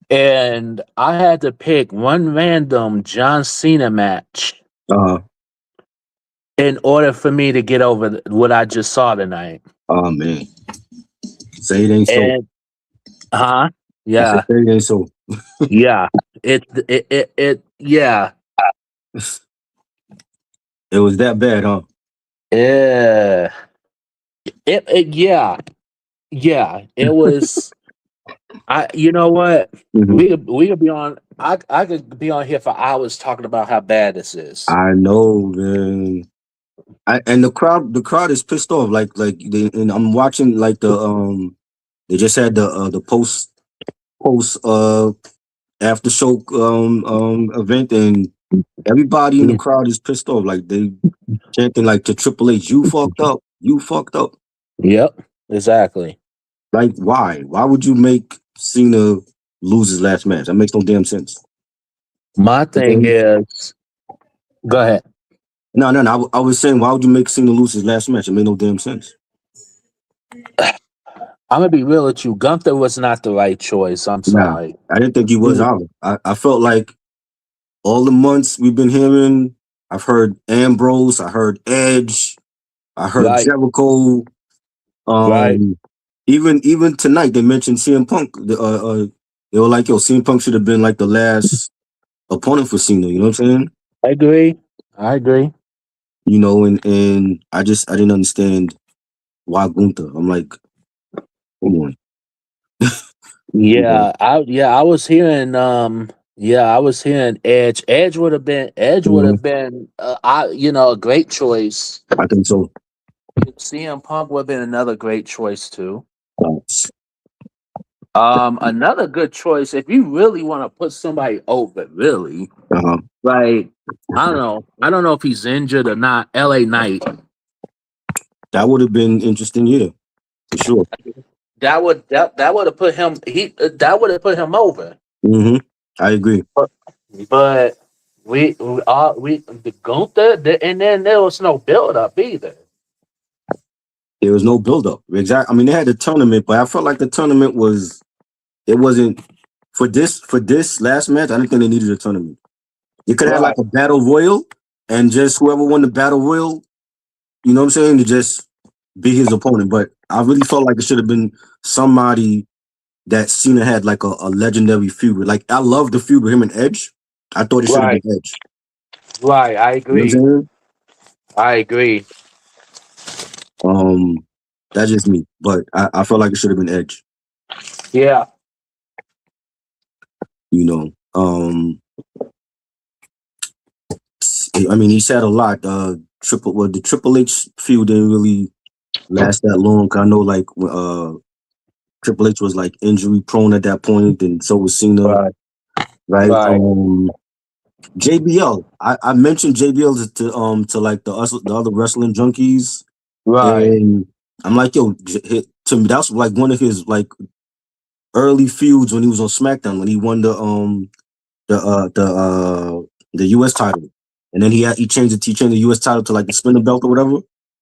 and I had to pick one random John Cena match uh, in order for me to get over what I just saw tonight. oh man, say it ain't so. And huh? I said Yeah, say it ain't so. yeah. Yeah. It was that bad, huh? Yeah. Yeah. Yeah. It was. You know what? Hmm. We could be on. I could be on here for hours talking about how bad this is. I know, man. And the crowd is pissed off. Like and I'm watching like they just had the post after show event, and everybody in the crowd is pissed off. Like they chanting like to Triple H, "You fucked up, you fucked up." Yep. Exactly. Like why? Why would you make Cena lose his last match? That makes no damn sense. My thing Okay? is, go ahead. No, no, no. I was saying, why would you make Cena lose his last match? It made no damn sense. I'm gonna be real with you. Gunther was not the right choice. I'm Nah, sorry. I didn't think he was He- either. I felt like all the months we've been hearing, I've heard Ambrose, I heard Edge, I heard Right. Jericho. Right. Um, even tonight they mentioned CM Punk. They were like, "Yo, CM Punk should have been like the last opponent for Cena." You know what I'm saying? I agree. I agree. You know, and I didn't understand why Gunther. I'm like, come on, you know. I was hearing I was hearing Edge. Edge would Mhm. have been a great choice. I think so. CM Punk would have been another great choice too. Uh Another good choice if you really want to put somebody over, really. huh. Like I don't know. I don't know if he's injured or not. LA Knight. That would have been interesting, yeah, for sure. That would have put him that would have put him over. Hmm. I agree. But we the Gunther and then there was no build up either. There was no build up. Exactly. I mean, they had the tournament, but I felt like the tournament was it wasn't for this last match. I didn't think they needed a tournament. You could have like Right. a battle royal, and just whoever won the battle royal, you know what I'm saying, to just be his opponent. But I really felt like it should have been somebody that Cena had like a legendary feud with. Like I love the feud with him and Edge. I thought it should have been Right. Edge. Right. I You know what I'm agree. saying? I agree. Um, that's just me. But I felt like it should have been Edge. Yeah. You know. I mean, he said a lot. The Triple H feud didn't really last that long. I know, like, Triple H was like injury prone at that point, and so was Cena, Right. right? Right. JBL. I mentioned JBL to like the other wrestling junkies, Right. and I'm like, yo, to me that's like one of his like early feuds when he was on SmackDown when he won the uh the uh the US title. And then he changed the US title to like the spinner belt or whatever.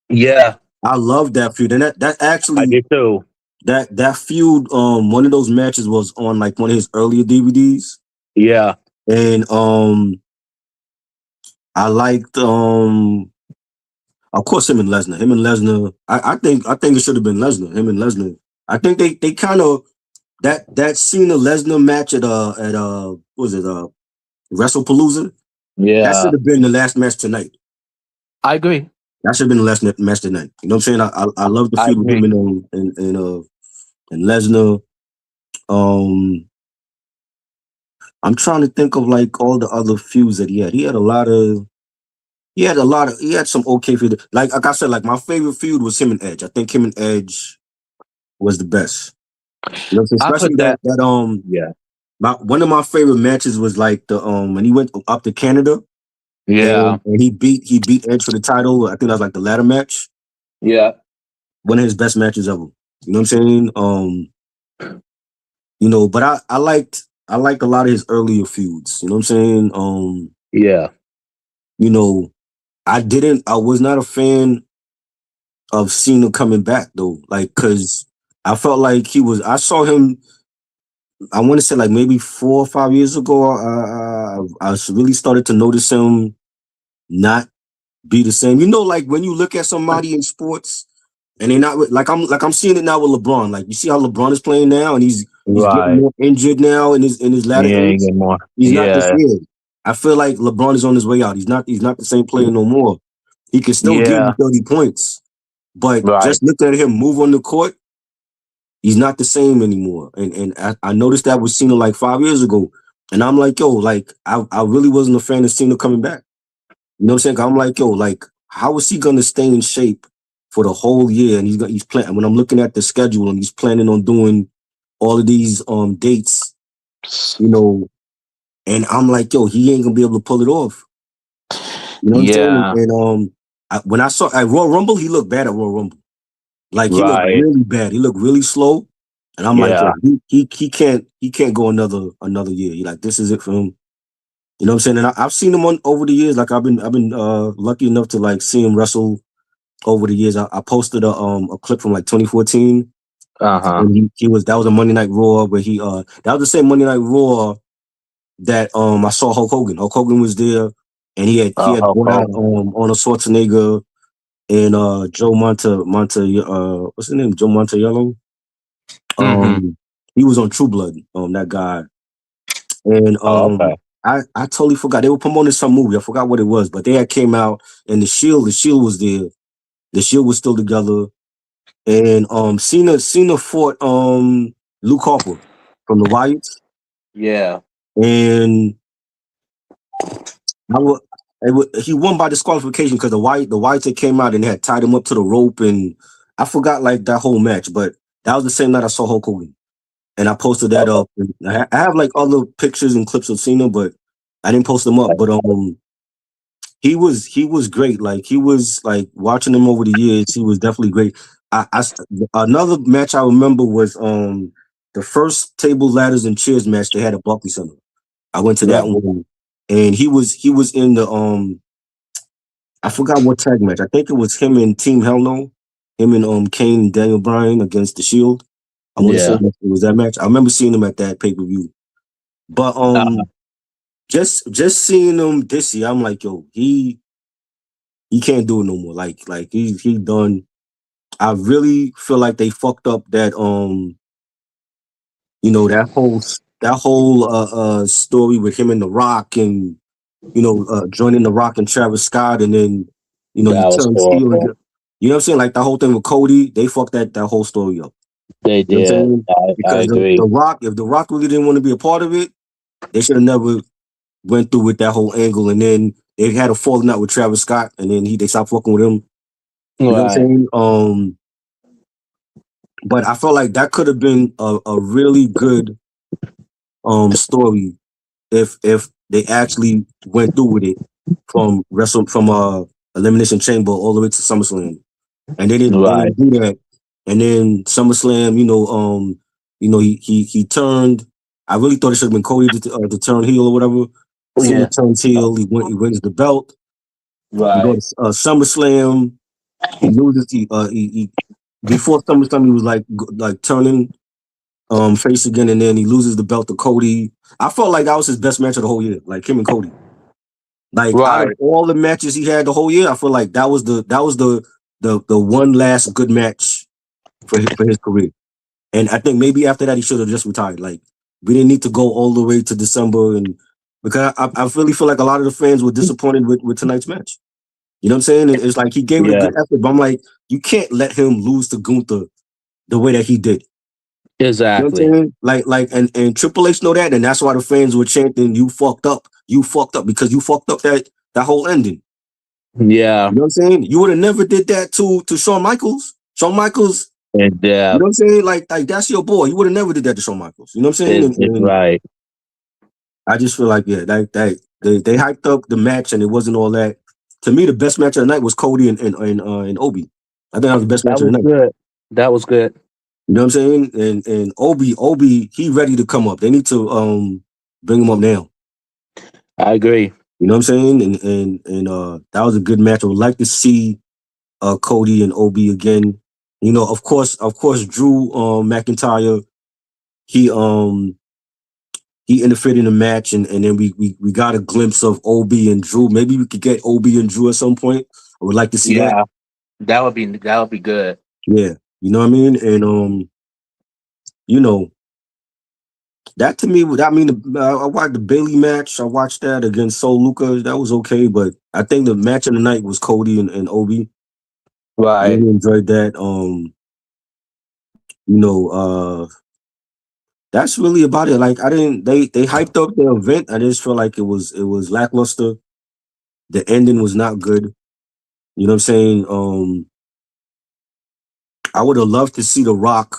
Yeah. I love that feud. And that I actually did too. that feud, one of those matches was on like one of his earlier DVDs. Yeah. And I liked of course him and Lesnar. Him and Lesnar. I think it should have been Lesnar. Him and Lesnar. I think they kind of that Cena Lesnar match at what was it WrestlePalooza. That should Yeah. have been the last match tonight. I agree. That should have been the last match tonight. You know what I'm saying? I love the I feud with him agree. and Lesnar. Um, I'm trying to think of like all the other feuds that he had. He had some okay feud. Like I said, like my favorite feud was him and Edge. I think him and Edge was the best. You know, I especially put that that. that Yeah. one of my favorite matches was like the when he went up to Canada Yeah. and he beat Edge for the title. I think that was like the ladder match. Yeah. One of his best matches ever. You know what I'm saying? But I liked a lot of his earlier feuds. You know what I'm saying? Yeah. You know, I was not a fan of Cena coming back though. Like, cause I felt like he was. I saw him. I want to say like maybe 4 or 5 years ago. I really started to notice him not be the same. You know, like when you look at somebody in sports and they're not like I'm seeing it now with LeBron. Like you see how LeBron is playing now, and he's getting Right. more injured now in his latter Yeah, age. get more. He's not the Yeah. same. I feel like LeBron is on his way out. He's not the same player no more. He can still give Yeah. you 30 points, but Right. just looking at him move on the court, he's not the same anymore. And I noticed that with Cena like 5 years ago. And I'm like, yo, like I really wasn't a fan of Cena coming back. You know what I'm saying? I'm like, yo, like, how is he gonna stay in shape for the whole year? And he's planning. When I'm looking at the schedule, and he's planning on doing all of these dates, you know, and I'm like, yo, he ain't gonna be able to pull it off. You know what I'm saying? Yeah. When I saw at Royal Rumble, he looked bad at Royal Rumble. Like he looked Right. really bad. He looked really slow. And I'm like, Yeah. yo, he can't go another year. He like this is it for him. You know what I'm saying? And I've seen him on over the years. Like I've been lucky enough to like see him wrestle over the years. I posted a clip from like 2014, Uh-huh. and that was a Monday Night Raw where that was the same Monday Night Raw that I saw Hulk Hogan. Hulk Hogan was there, and he had Hulk brought out Hogan. Arnold Schwarzenegger and Joe Monte what's his name? Joe Montello. Mm-hmm. He was on True Blood, that guy. And Oh, okay. I totally forgot. They were promoting some movie. I forgot what it was, but they had came out and the Shield was there. The Shield was still together. And Cena fought Luke Harper from the Wyatts. Yeah. And I would, he won by disqualification because the Wyatts had came out and had tied him up to the rope, and I forgot like that whole match, but that was the same night I saw Hulk Hogan. And I posted that Oh, up. And I have like other pictures and clips of Cena, but I didn't post them up. But he was great. Like he was like watching him over the years. He was definitely great. Another match I remember was the first table ladders and chairs match they had at Barclays Center. I went to right. that one, and he was in the I forgot what tag match. I think it was him and Team Hell No, him and Kane and Daniel Bryan against the Shield. I want to say Yeah. it was that match. I remember seeing him at that pay per view. But Uh-huh. just seeing him this year, I'm like, yo, he can't do it no more. Like he done. I really feel like they fucked up that that whole story with him and The Rock, and joining The Rock and Travis Scott, and then he That was turns heel. horrible. You know what I'm saying? Like the whole thing with Cody, they fucked that whole story up. They You know what I'm did. saying? I Because the agree. Rock, if The Rock really didn't want to be a part of it, they should have never went through with that whole angle, and then they had a falling out with Travis Scott, and then they stopped fucking with him. You know what I'm Right. saying? But I felt like that could have been a really good story if they actually went through with it from Elimination Chamber all the way to SummerSlam, and they Right. didn't do that. And then SummerSlam, he turned. I really thought it should have been Cody to turn heel or whatever. Cena Yeah. turns heel. He wins the belt. We go Right. to SummerSlam. He loses. He before SummerSlam he was like turning face again, and then he loses the belt to Cody. I felt like that was his best match of the whole year, like him and Cody. Like out of Right. all the matches he had the whole year, I feel like that was the one last good match for his career. And I think maybe after that he should have just retired. Like we didn't need to go all the way to December, and because I really feel like a lot of the fans were disappointed with tonight's match. You know what I'm saying? It's like he gave it a Yeah. good effort, but I'm like, you can't let him lose to Gunther the way that he did. You know what I'm Exactly. saying? And Triple H know that, and that's why the fans were chanting, you fucked up," because you fucked up that whole ending. Yeah. You know what I'm saying? You would have never did that to Shawn Michaels. Shawn Michaels, And you know what I'm saying? Like that's your boy. You would have never did that to Shawn Michaels. You know what I'm saying? And, it's and right. I just feel like that they hyped up the match and it wasn't all that. To me, the best match of the night was Cody and Obi. I think that was the best match That of the was night. good. That was good. You know what I'm saying? And Obi, he ready to come up. They need to bring him up now. I agree. You know what I'm saying? And that was a good match. I would like to see Cody and Obi again. Of course, Drew McIntyre, he um he interfered in the match, and then we got a glimpse of Obi and Drew. Maybe we could get Obi and Drew at some point. I would like to see that. Yeah, that would be good. Yeah, you know what I mean. And you know that to me, I mean, I watched the Bailey match. I watched that against Sol Lucas. That was okay, but I think the match of the night was Cody and Obi. Right. Really enjoyed that. You know, that's really about it. Like I didn't they hyped up the event. I just feel like it was lackluster. The ending was not good. You know what I'm saying? I would have loved to see The Rock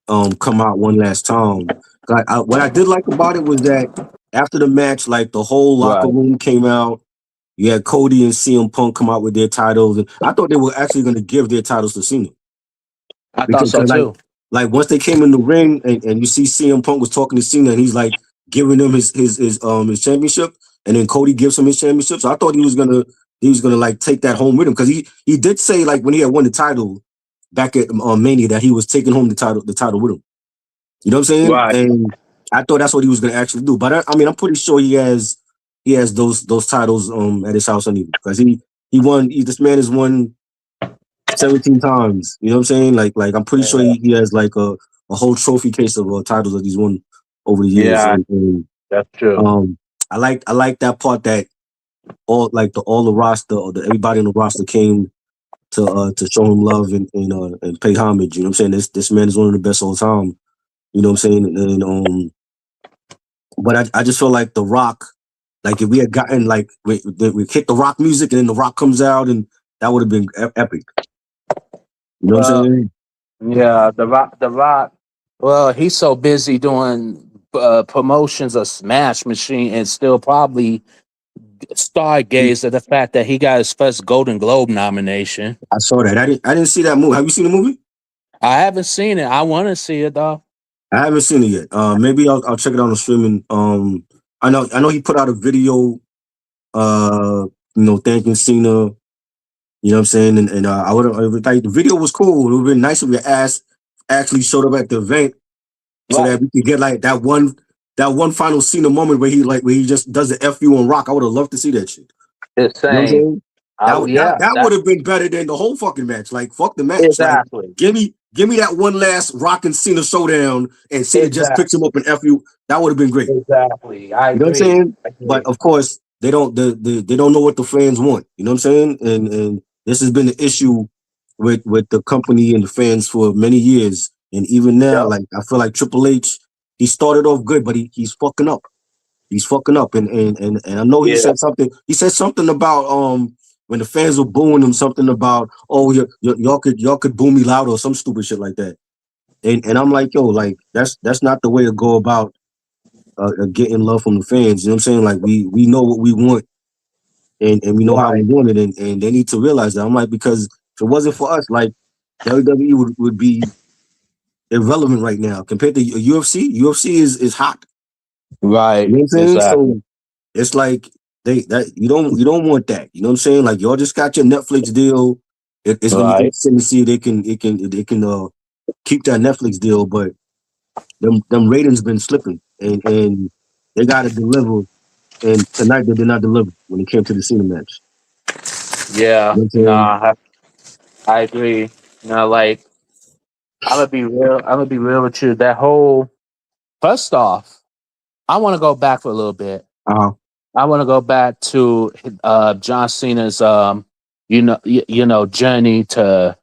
come out one last time. What I did like about it was that after the match, like the whole locker Right. room came out. You had Cody and CM Punk come out with their titles, and I thought they were actually going to give their titles to Cena I thought because so too. like once they came in the ring and you see CM Punk was talking to Cena and he's like giving him his championship, and then Cody gives him his championship. So I thought he was gonna like take that home with him because he did say like when he had won the title back at Mania that he was taking home the title with him. You know what I'm saying? Right. And I thought that's what he was gonna actually do. But I mean I'm pretty sure he has those titles at his house anyway because this man has won 17 times. You know what I'm saying? Like I'm pretty sure Yeah. he has like a whole trophy case of titles that he's won over the years. Yeah, And that's true. I like that part that all the roster or everybody in the roster came to show him love and pay homage. You know what I'm saying? This man is one of the best all time. You know what I'm saying? And but I just feel like The Rock, like if we had gotten like we hit the rock music and then The Rock comes out and that would have been epic. You know what I'm Well, saying? yeah, the Rock. Well, he's so busy doing promotions of Smash Machine and still probably stargaze at the fact that he got his first Golden Globe nomination. I saw that. I didn't see that movie. Have you seen the movie? I haven't seen it. I want to see it though. I haven't seen it yet. Maybe I'll check it out on streaming. I know he put out a video. Thanking Cena. You know what I'm saying? And I would like the video was cool. It would have been nice if your ass actually showed up at the event so that Right. we could get like that one final Cena moment where he just does the FU on Rock. I would have loved to see that shit. It's You know what I'm saying, saying? That would that yeah, that that would have been better than the whole fucking match. Like fuck the match. Like exactly, give me that one last Rock and Cena showdown, and Cena just exactly, picks him up and FU. That would have been great. exactly. I You know what I'm agree. saying? I But agree. of course, they don't know what the fans want. You know what I'm saying? And this has been the issue with the company and the fans for many years. And even now, Yep. like I feel like Triple H, he started off good, but he's fucking up. He's fucking up. And I know he Yeah. said something. He said something about when the fans were booing him, something about y'all could boo me louder or some stupid shit like that. And I'm like, yo, like that's not the way to go about getting love from the fans. You know what I'm saying? Like we know what we want and we know how we Right. want it, and they need to realize that. I'm like, because if it wasn't for us, like WWE would be irrelevant right now compared to UFC. UFC is hot. You Right. know what I'm saying? Exactly. So it's like you don't want that. You know what I'm saying? Like y'all just got your Netflix deal. It's gonna be Right. interesting to see if they can keep that Netflix deal, but them ratings been slipping and they gotta deliver. And tonight they did not deliver when it came to the Cena match. Yeah. You know what I'm saying? Nah. I agree. Like I'm gonna be real. I'm gonna be real with you. That whole first off, I want to go back for a little bit. Uh-huh. I want to go back to John Cena's journey to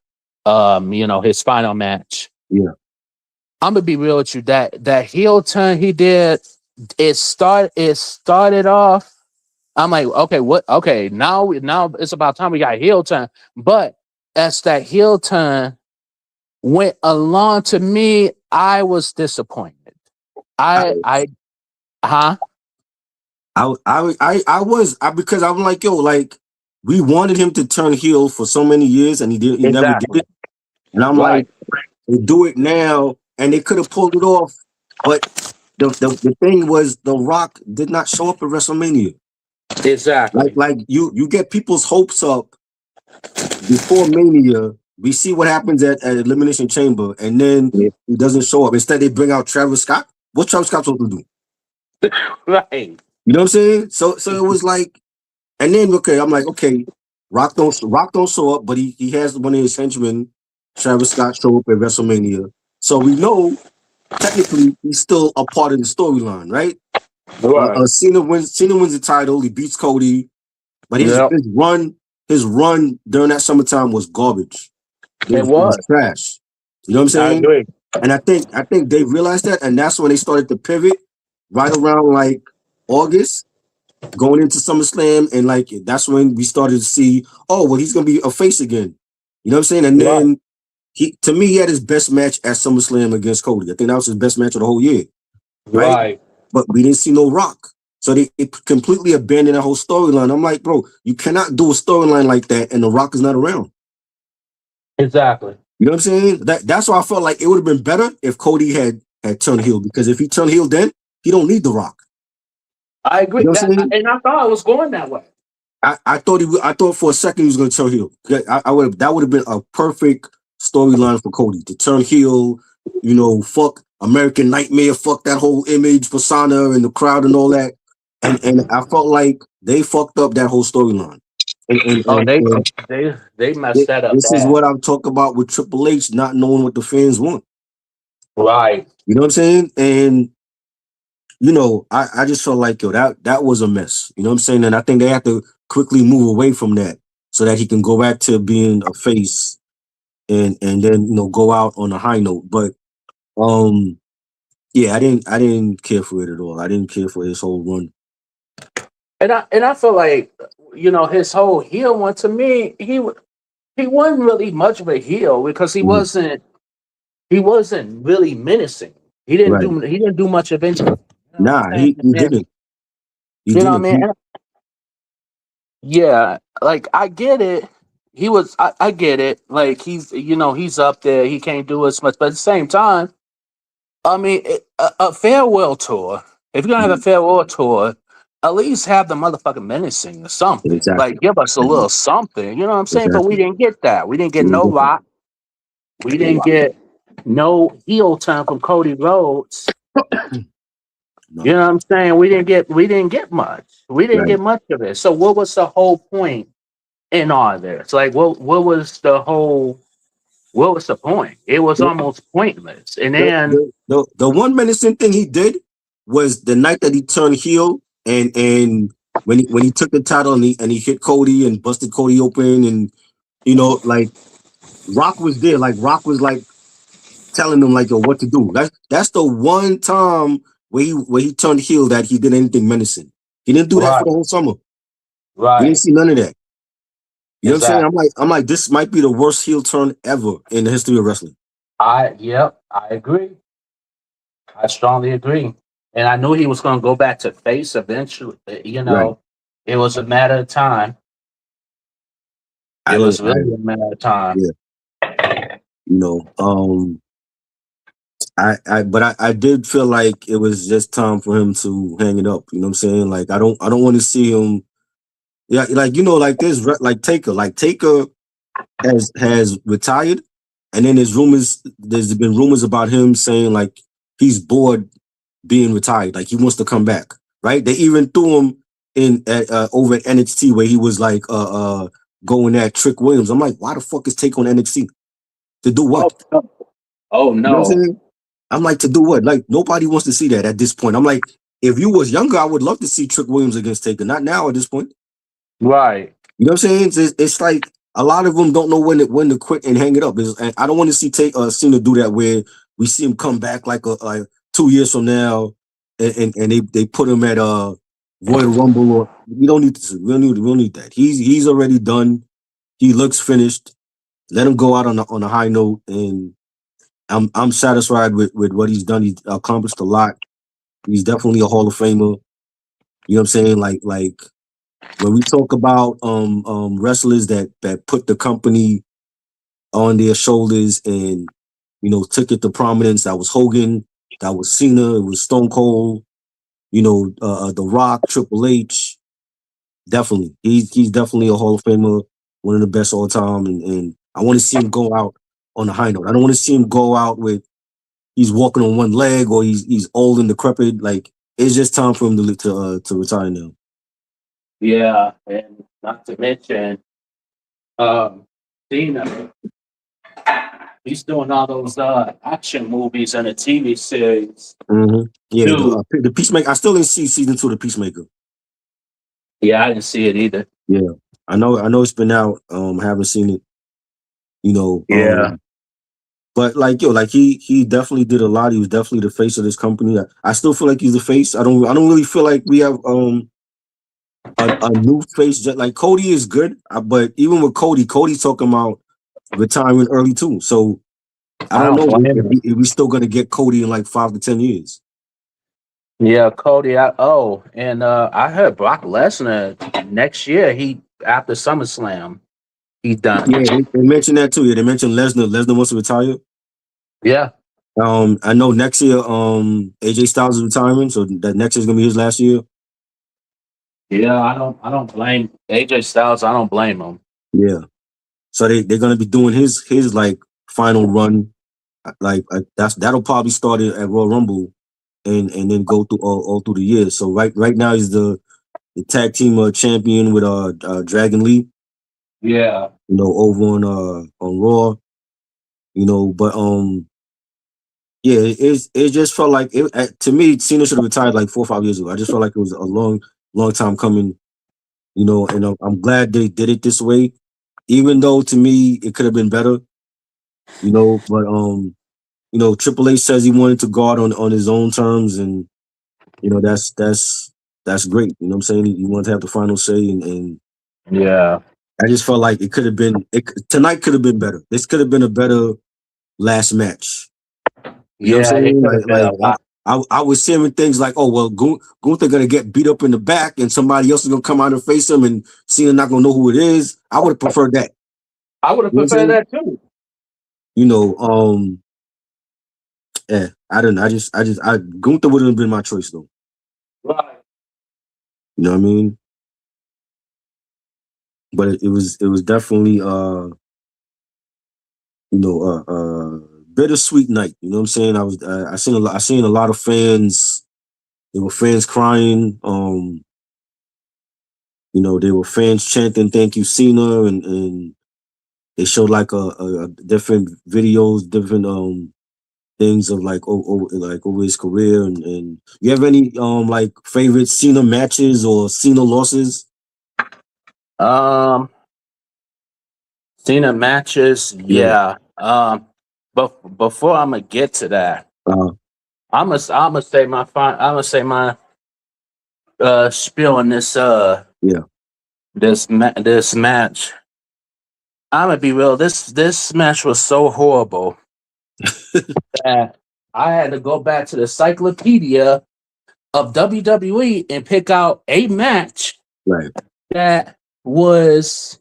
his final match. Yeah. I'm gonna be real with you. That heel turn he did, it started off. I'm like, okay, what? Okay, now it's about time we got heel turn. But as that heel turn went along, to me, I was disappointed. I I huh? I was because I'm like, yo, like we wanted him to turn heel for so many years and he never did Exactly. it. And I'm like, Right. they do it now and they could have pulled it off. But the thing was The Rock did not show up at WrestleMania. Like Exactly. like you get people's hopes up before Mania we see what happens at Elimination Chamber, and then Yeah. he doesn't show up. Instead, they bring out Travis Scott. What's Travis Scott supposed to do? Right. You know what I'm saying? So it was like, and then okay, I'm like, okay, Rock don't show up, but he has one of his henchmen, Travis Scott, show up at WrestleMania. So we know technically he's still a part of the storyline, right? Right. Cena wins the title. He beats Cody, but Yep. his run during that summertime was garbage. It It was was. trash. You know what I'm I saying? agree. And I think they realized that, and that's when they started to pivot right around like August, going into SummerSlam, and like that's when we started to see, oh well, he's gonna be a face again. You know what I'm saying? And Right. then he had his best match at SummerSlam against Cody. I think that was his best match of the whole year, right? Right. But we didn't see no Rock. So they completely abandoned that whole storyline. I'm like, bro, you cannot do a storyline like that and the Rock is not around. Exactly. You know what I'm saying? That's why I felt like it would have been better if Cody had turned heel, because if he turned heel then, he don't need the Rock. I agree. You know what I'm saying? And I thought it was going that way. I thought for a second he was going to turn heel. That would have been a perfect storyline for Cody to turn heel. You know, fuck American Nightmare, fuck that whole image, persona, and the crowd and all that. And I felt like they fucked up that whole storyline. And and Oh, and, and they messed that up this is bad. what I'm talking about with Triple H not knowing what the fans want. Right. You know what I'm saying? And I just felt like that was a mess. You know what I'm saying? And I think they have to quickly move away from that so that he can go back to being a face and then go out on a high note. But yeah, I didn't care for it at all. I didn't care for his whole run. And I feel like his whole heel one to me he wasn't really much of a heel because Mhm. he wasn't really menacing. Right. He didn't do much of anything. You know what I'm Nah, saying? he didn't. He You know what I didn't. mean? Yeah, like I get it. I get it. Like he's up there. He can't do as much, but at the same time, I mean, a farewell tour. If you're gonna have a farewell tour, at least have the motherfucking menacing or something. Exactly. Like give us a little something. You know what I'm saying? But we Exactly. didn't get that. We didn't get We didn't no get that. rock. We didn't get no heel turn from Cody Rhodes. No. You know what I'm saying? We didn't get much. We didn't Right. get much of it. So what was the whole point in all this? Like what was the point? It was The, almost pointless. And the, then the, the one menacing thing he did was the night that he turned heel, and when he took the title and he hit Cody and busted Cody open, and like Rock was there, like Rock was like telling him like, yo, what to do. That's the one time where he turned heel that he did anything menacing. He didn't do that for right, the whole summer. We didn't right, see none of that. You know what I'm saying? exactly. I'm like, this might be the worst heel turn ever in the history of wrestling. I agree. I strongly agree. And I knew he was going to go back to face eventually. Right. It was a matter of time. I It didn't. was really a matter of time. Yeah. You know. I did feel like it was just time for him to hang it up. You know what I'm saying? Like I don't want to see him. Yeah, like like this, like Taker has retired, and then there's been rumors about him saying like he's bored being retired, like he wants to come back, right? They even threw him in at over at NXT where he was like going at Trick Williams. I'm like, why the fuck is Taker on NXT to do Oh, what? no. Oh You know what I'm no. saying? I'm like, to do what? Like, nobody wants to see that at this point. I'm like, if you was younger, I would love to see Trick Williams against Taker. Not now at this point. Right. You know what I'm saying? It's like a lot of them don't know when to quit and hang it up. And I don't want to see Cena do that where we see him come back like 2 years from now, and they put him at Royal Rumble. Or we don't need to. We don't need that. He's already done. He looks finished. Let him go out on a high note, and I'm satisfied with what he's done. He's accomplished a lot. He's definitely a Hall of Famer. You know what I'm saying? Like when we talk about wrestlers that put the company on their shoulders and took it to prominence, that was Hogan, that was Cena, it was Stone Cold, The Rock, Triple H. Definitely, he's definitely a Hall of Famer, one of the best all time, and I want to see him go out on a high note. I don't want to see him go out with he's walking on one leg or he's old and decrepit. Like it's just time for him to retire now. Yeah, and not to mention, Cena, he's doing all those action movies and a TV series. Mm-hmm. Yeah, Dude. the Peacemaker. I still didn't see season 2 of the Peacemaker. Yeah, I didn't see it either. Yeah, I know it's been out. I haven't seen it. You know. Yeah. But like like he definitely did a lot. He was definitely the face of this company. I still feel like he's the face. I don't really feel like we have a new face. Just like Cody is good, but even with Cody's talking about retiring early too. So I don't know if we still gonna get Cody in like 5 to 10 years. Yeah, Cody. And I heard Brock Lesnar next year. He after SummerSlam, he done. Yeah, they mentioned that too. Yeah, they mentioned Lesnar. Lesnar wants to retire. Yeah. I know next year, AJ Styles is retiring, so that next year is gonna be his last year. Yeah, I don't blame AJ Styles. I don't blame him. Yeah, so they're gonna be doing his like final run, like that'll probably start at Royal Rumble, and then go through all through the years. So right now he's the tag team champion with Dragon Lee. Yeah. You know, over on Raw. You know, but yeah, it just felt like to me, Cena should have retired like 4 or 5 years ago. I just felt like it was a long time coming, you know, and I'm glad they did it this way, even though to me it could have been better, you know. But you know, Triple H says he wanted to guard on his own terms, and you know that's great. You know what I'm saying? He wanted to have the final say, and Yeah. I just felt like it could have been tonight could have been better. This could have been a better last match. You know what I'm Yeah, it saying? could have been a lot. I was hearing things like, oh, well, Gunther gonna get beat up in the back and somebody else is gonna come out and face him and Cena not gonna know who it is. I would have preferred that. I would have You know preferred that too. You know, yeah, I don't know. Gunther would have been my choice though. Right. You know what I mean? But it was definitely you know, bittersweet night. You know what I'm saying? I seen a lot of fans. There were fans crying. You know, there were fans chanting "Thank you, Cena," and they showed like a different videos, different things of like over his career. And you have any like favorite Cena matches or Cena losses? Cena matches, yeah. But before I'm gonna get to that, I'm gonna say my spiel on this this match. I'm gonna be real. This match was so horrible that I had to go back to the encyclopedia of WWE and pick out a match that was,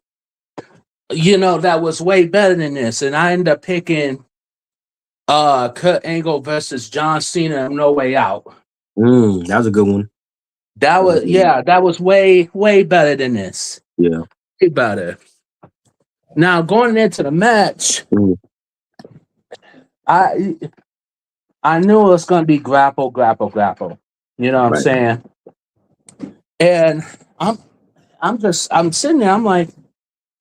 that was way better than this, and I ended up picking Kurt Angle versus John Cena, No Way Out. That was a good one. That was way better than this. Yeah, way better. Now going into the match, I knew it was going to be grapple. You know what I'm saying? And I'm sitting there. I'm like,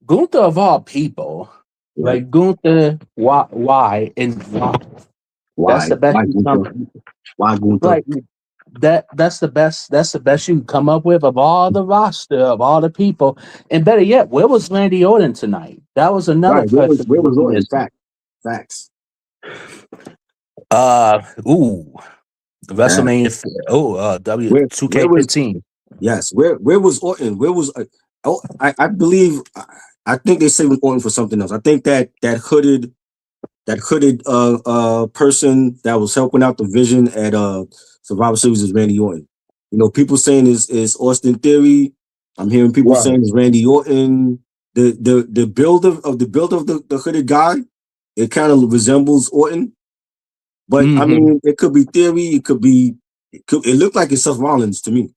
Gunther of all people, like Gunther, why? That's the best. Why Gunther? Like that's the best. That's the best you can come up with of all the roster of all the people. And better yet, where was Randy Orton tonight? That was another person. Where was Orton? Facts. WrestleMania. W2K15. Yes. Where was Orton? Where was? I believe. I think they saved Orton for something else. I think that hooded person that was helping out the Vision at Survivor Series is Randy Orton. You know, people saying is Austin Theory. I'm hearing people saying it's Randy Orton. The build of the hooded guy, it kind of resembles Orton. But I mean, it could be Theory. It looked like it's Seth Rollins to me.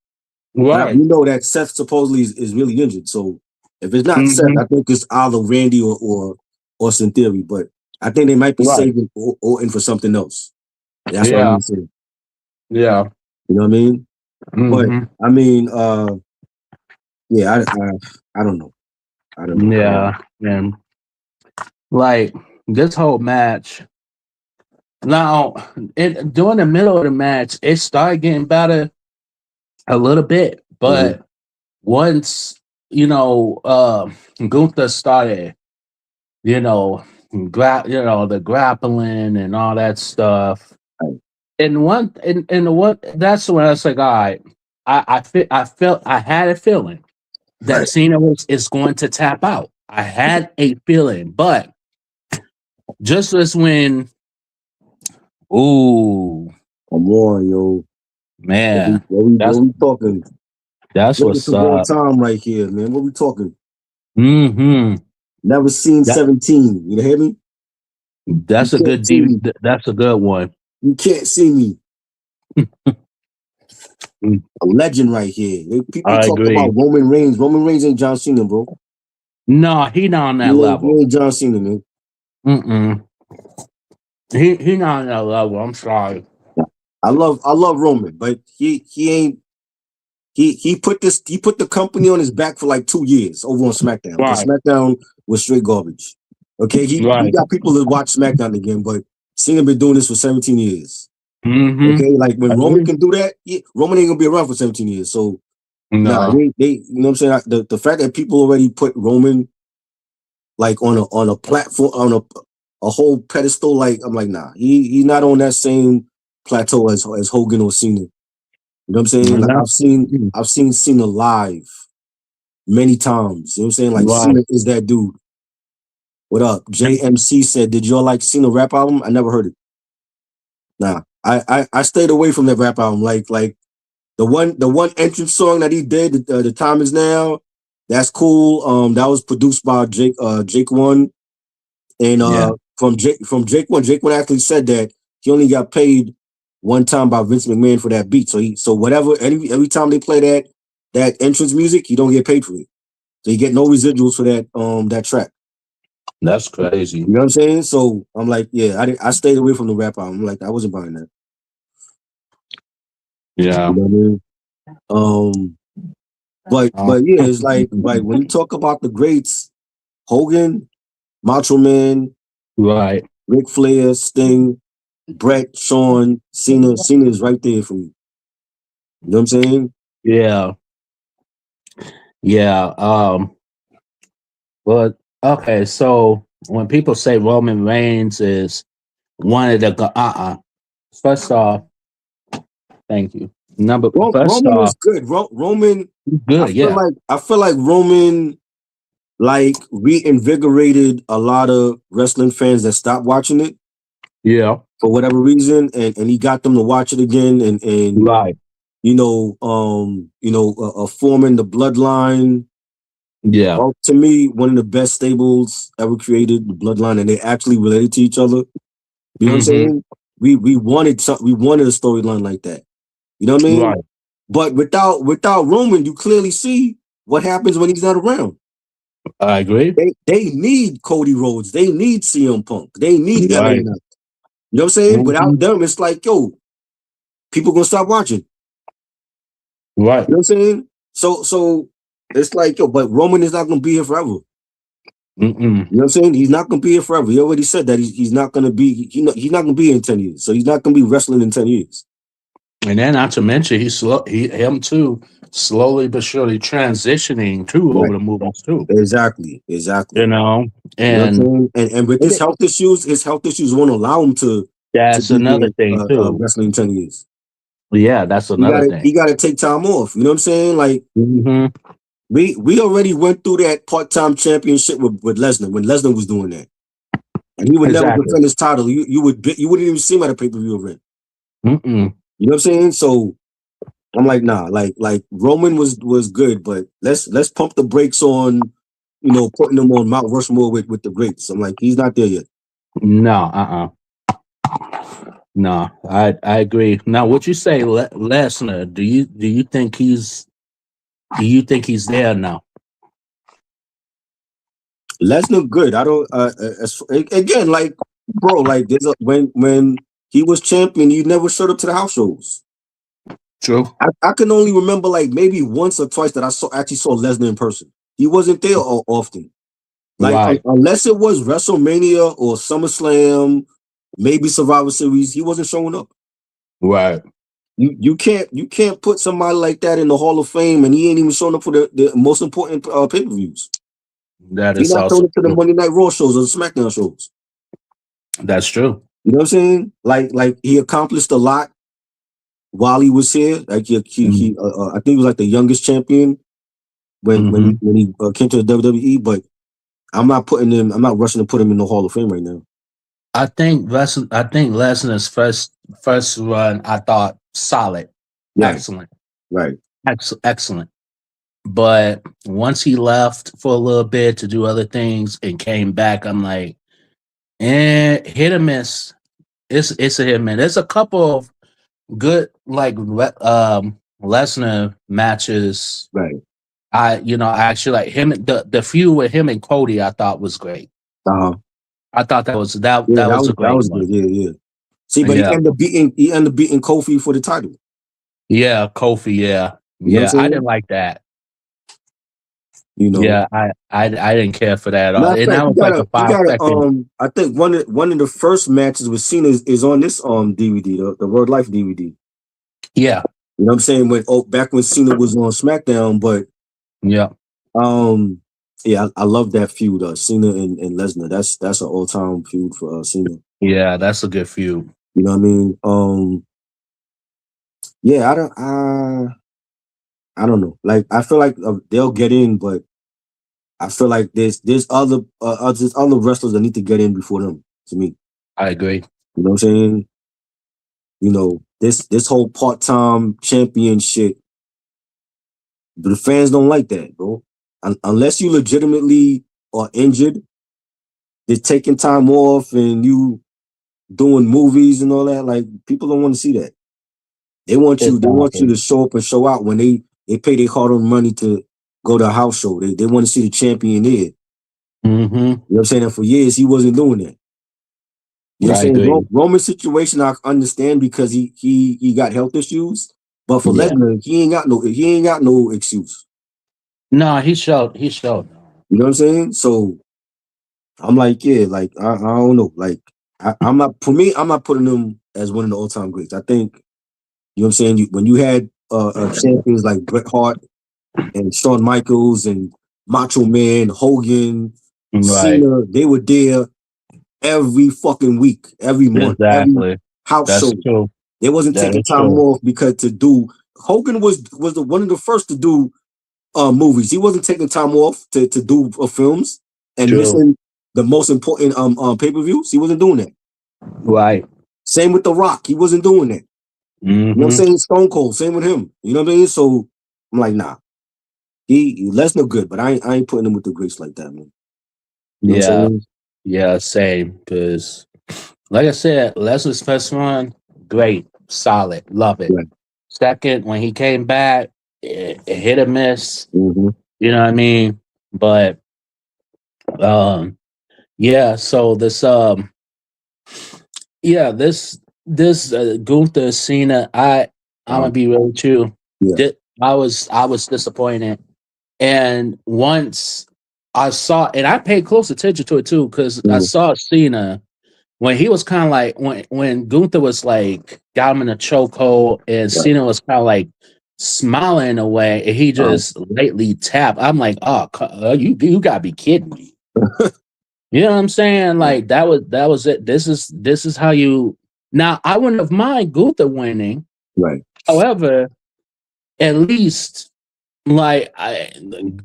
Right. We know that Seth supposedly is really injured. So if it's not Seth, I think it's either Randy or Austin Theory, but I think they might be Right. saving Orton for something else. That's what I'm Yeah. gonna say. Yeah. You know what I mean? But Hmm. I mean, yeah, I don't know. I don't know. Yeah. And like this whole match. Now, during the middle of the match, it started getting better a little bit, Mhm. but once Gunther started, you know, the grappling and all that stuff. Right. And what that's when I was like, all right, I had a feeling that Right. Cena is going to tap out. I had a feeling, but just as when, ooh, Come on, yo. man, What that's we talking? that's Looking what's for all up. time right here, man. What we talking? Hmm. Never seen That 17. You hear me? You that's a can't good see me. that's a good one. You can't see me. Mm, A legend right here. People I talk about agree. Roman Reigns. Roman Reigns ain't John Cena, bro. No, he not on that He level. ain't John Cena, man. Mm-mm. He not on that level. I'm sorry. I love Roman, but he ain't he put the company on his back for like 2 years over on SmackDown because Right, SmackDown was straight garbage. Okay, he right. got people to watch SmackDown again, but Cena been doing this for 17 years. Mm-hmm. Okay, like I when Roman agree. can do that, Roman ain't gonna be around for 17 years. So nah, No, they you know what I'm saying. The fact that people already put Roman like on a platform on a whole pedestal, like I'm like nah, he's not on that same plateau as Hogan or Cena. You know what I'm saying? Like yeah. I've seen Cena live many times. You know what I'm saying? Like Right. Cena is that dude. What up? JMC said, "Did y'all like Cena rap album? I never heard it. Nah, I stayed away from that rap album. Like the one entrance song that he did, the time is now. That's cool. That was produced by Jake One, and Yeah, from Jake One. Jake One actually said that he only got paid one time by Vince McMahon for that beat. So whatever every time they play that entrance music, he don't get paid for it. So you get no residuals for that track. that's crazy. You know what I'm saying? So I'm like, yeah, I stayed away from the rap album. I'm like, I wasn't buying that. Yeah. You know what I mean? Um, but Uh, but yeah, it's like when you talk about the greats, Hogan, Macho Man, right. Ric Flair, Sting, Brett, Shawn, Cena is right there for me. You know what I'm saying? Yeah. Yeah. But okay, so when people say Roman Reigns is one of the first off, thank you. First Roman is off, good. Roman, good. Yeah. I feel like Roman like reinvigorated a lot of wrestling fans that stopped watching it Yeah. for whatever reason, and he got them to watch it again, and Right. forming the bloodline. Yeah. Well, to me, one of the best stables ever created, the bloodline, and they actually related to each other. You know what I'm Mm-hmm. saying? We wanted we wanted a storyline like that. You know what I mean? Right. But without Roman, you clearly see what happens when he's not around. I agree. They need Cody Rhodes. They need CM Punk. They need LA Right. Knight. You know what I'm saying? Mm-hmm. Without them, it's like, yo, people gonna stop watching. Right. You know what I'm saying? So it's like, yo, but Roman is not gonna be here forever. Mm-mm. You know what I'm saying? He's not gonna be here forever. He already said that he's not gonna be he's not gonna be here in 10 years. So he's not gonna be wrestling in 10 years. And then not to mention him too, slowly but surely transitioning too over Right. the movies too. Exactly. You know, You know what I'm and saying? And with it, his health issues won't allow him to that's be another here thing too. wrestling in 10 years. Yeah, that's another He thing. gotta take time off. You know what I'm saying? Like Hmm. we already went through that part-time championship with Lesnar when Lesnar was doing that. And he would never Exactly. defend his title. You wouldn't even see him at a pay-per-view event. Mm-mm. You know what I'm saying? So I'm like, nah, like Roman was good, but let's pump the brakes on, putting him on Mount Rushmore with the greats. I'm like, he's not there yet. No, no. I agree. Now, what you say, Lesnar? Do you think he's there now? Lesnar good. I don't. Again, like bro, like when he was champion, he never showed up to the house shows. True. I can only remember like maybe once or twice that I actually saw Lesnar in person. He wasn't there often. Like Right. unless it was WrestleMania or SummerSlam, maybe Survivor Series, he wasn't showing up. Right. You can't put somebody like that in the Hall of Fame and he ain't even showing up for the most important pay-per-views. That He is not showing also up to the true. Monday Night Raw shows or the SmackDown shows. That's true. You know what I'm saying? Like he accomplished a lot while he was here. Like I think he was like the youngest champion when he came to the WWE. But I'm not rushing to put him in the Hall of Fame right now. I think Lesnar's first run, I thought solid, Right. excellent, Right. excellent. But once he left for a little bit to do other things and came back, I'm like, hit or miss. It's a hit or miss. There's a couple of good Lesnar matches. Right. I actually like him. The feud with him and Cody, I thought was great. Uh-huh. I thought that was that Yeah, was a great one. good. Yeah. See, but he ended up beating Kofi for the title. Yeah, Kofi. Yeah, You know what I'm I saying? didn't like that. You know. Yeah, I didn't care for that at all. Matter of And that fact, was like a 5 second. I think one of the first matches with Cena is on this DVD, the World Life DVD. Yeah. You know what I'm saying? Back when Cena was on SmackDown, but yeah. Yeah, I love that feud, Cena and Lesnar. That's an all-time feud for Cena. Yeah, that's a good feud. You know what I mean? Yeah, I don't know. Like I feel like they'll get in, but I feel like there's other wrestlers that need to get in before them. To me, I agree. You know what I'm saying? You know, this whole part-time champion shit, the fans don't like that, bro. Unless you legitimately are injured, they're taking time off and you doing movies and all that. Like people don't want to see that. They want you to show up and show out when they pay their hard-earned money to go to a house show. They want to see the champion there. Mm-hmm. You know what I'm saying? And for years he wasn't doing that. You know what I'm saying? Roman's situation I understand because he got health issues, but for Lesnar, he ain't got no excuse. No, he showed. You know what I'm saying? So I'm like, yeah, like I don't know. Like I'm not putting him as one of the all-time greats. I think, you know what I'm saying, when you had champions like Bret Hart and Shawn Michaels and Macho Man, Hogan, Cena, they were there every fucking week, every month, every house show. True. They wasn't taking time off because to do. Hogan was one of the first to do movies. He wasn't taking time off to do films and missing the most important pay-per-views. He wasn't doing that. Right. Same with The Rock. He wasn't doing that. Mm-hmm. You know what I'm saying? Stone Cold. Same with him. You know what I mean? So I'm like, nah. He Lesnar good, but I ain't putting him with the greats like that, man. You know what I'm saying? Yeah, same. Because, like I said, Lesnar's first one, great, solid, love it. Right. Second, when he came back, it hit or miss. Mm-hmm. You know what I mean? But, yeah. So this, this Gunther Cena, I'm gonna be real with you. Yeah. I was disappointed, and once I saw, and I paid close attention to it too, because I saw Cena when he was kind of like when Gunther was like got him in a chokehold, and Cena was kind of like smiling in a way, and he just lightly tapped. I'm like, oh, you gotta be kidding me. You know what I'm saying? Like that was it. This is how you. Now I wouldn't have mind Gunther winning. Right. However, at least like I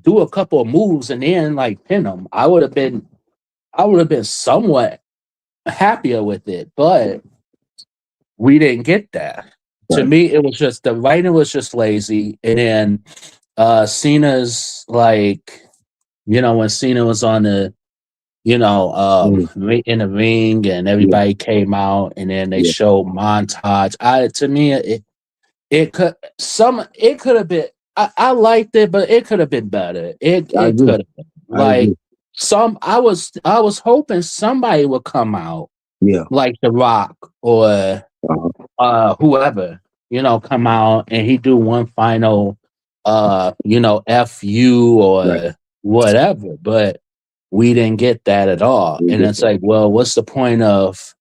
do a couple of moves and then like pin him. I would have been somewhat happier with it, but we didn't get that. Right. To me, it was just the writing was just lazy, and then Cena's like, when Cena was on the, in the ring, and everybody came out, and then they showed montage. To me, it could have been. I liked it, but it could have been better. It could have been. I was hoping somebody would come out Yeah. like The Rock or whoever, come out and he do one final FU Right. or whatever, but we didn't get that at all. We And get it's that. like, well, what's the point of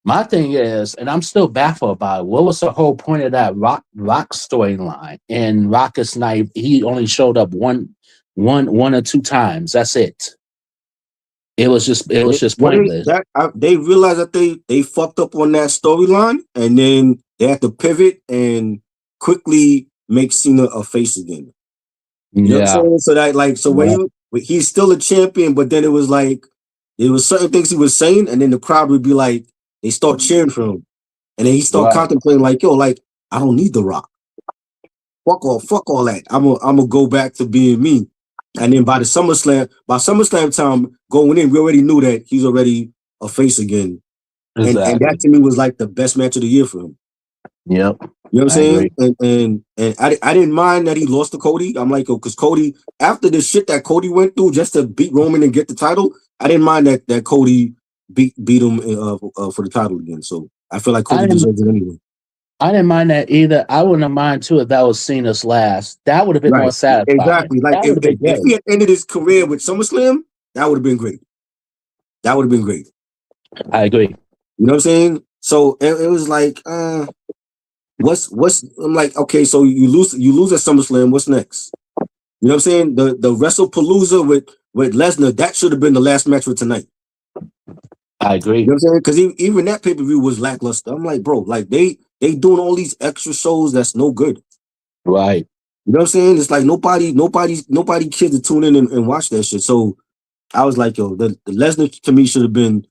my thing is, and I'm still baffled about it, what was the whole point of that Rock storyline? And Rock is not, he only showed up one or two times. That's it. It was just Well, pointless. they realized that they fucked up on that storyline, and then they had to pivot and quickly make Cena a face again. You know what I'm Yeah. saying? So that when he's still a champion, but then it was like there was certain things he was saying, and then the crowd would be like they start cheering for him, and then he start Right. contemplating like, yo, like I don't need The Rock. Fuck all that. I'm gonna go back to being me. And then by SummerSlam time going in, we already knew that he's already a face again. And Exactly. that to me was like the best match of the year for him. Yep. You know what I'm I saying? agree. And I didn't mind that he lost to Cody. I'm like, because Cody, after the shit that Cody went through just to beat Roman and get the title, I didn't mind that Cody beat him for the title again. So I feel like I Cody didn't deserves it anyway. I didn't mind that either. I wouldn't have mind too if that was Cena's last. That would have been more Right. satisfying. Exactly. Like That would have been if he great. had ended his career with SummerSlam, that would have been great. That would have been great. I agree. You know what I'm saying? So it was like, what's I'm like, okay, so you lose at SummerSlam, what's next? You know what I'm saying? The WrestlePalooza with Lesnar, that should have been the last match for tonight. I agree. You know what I'm saying? Because even that pay-per-view was lackluster. I'm like, bro, like they doing all these extra shows that's no good. Right. You know what I'm saying? It's like nobody kids to tune in and watch that shit. So I was like, yo, the Lesnar to me should have been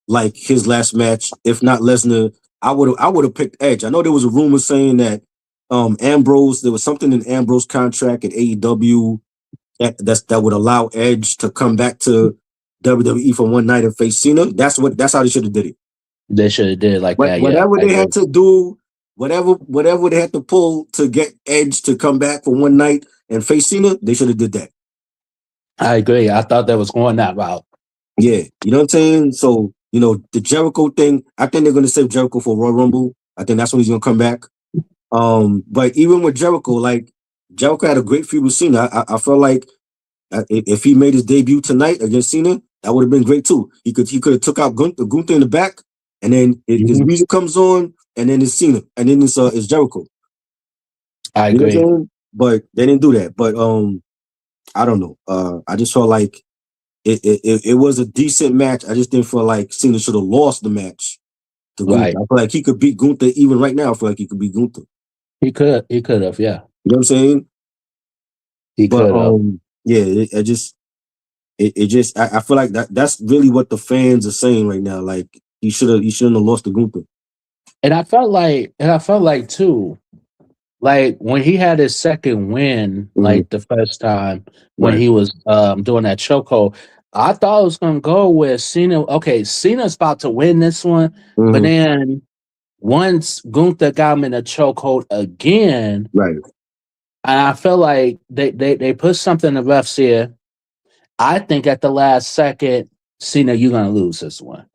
like his last match. If not Lesnar, I would have picked Edge. I know there was a rumor saying that Ambrose, there was something in Ambrose contract at AEW that would allow Edge to come back to WWE for one night and face Cena. That's how they should have did it. They should have did it like that. Yeah. Whatever I they agree. had to do, whatever they had to pull to get Edge to come back for one night and face Cena, they should have did that. I agree. I thought that was going that route. Yeah, you know what I'm saying? So, the Jericho thing, I think they're going to save Jericho for Royal Rumble. I think that's when he's going to come back. But even with Jericho, like, Jericho had a great feud with Cena. I felt like if he made his debut tonight against Cena, that would have been great too. He could have took out Gunther in the back, and then his music comes on, and then it's Cena, and then it's Jericho. I You know what I'm agree. saying? But they didn't do that. But I don't know. I just felt like it was a decent match. I just didn't feel like Cena should have lost the match to Gunther. Right. I feel like he could beat Gunther even right now. I feel like he could beat Gunther. He could have, yeah. You know what I'm saying? He But could have. yeah, I feel like that's really what the fans are saying right now. Like he shouldn't have lost to Gunther. And I felt like too, like when he had his second win, like the first time when Right. he was doing that chokehold, I thought it was gonna go with Cena. Okay, Cena's about to win this one, but then once Gunther got him in a chokehold again, Right. and I feel like they put something in the refs here. I think at the last second, Cena, you're gonna lose this one.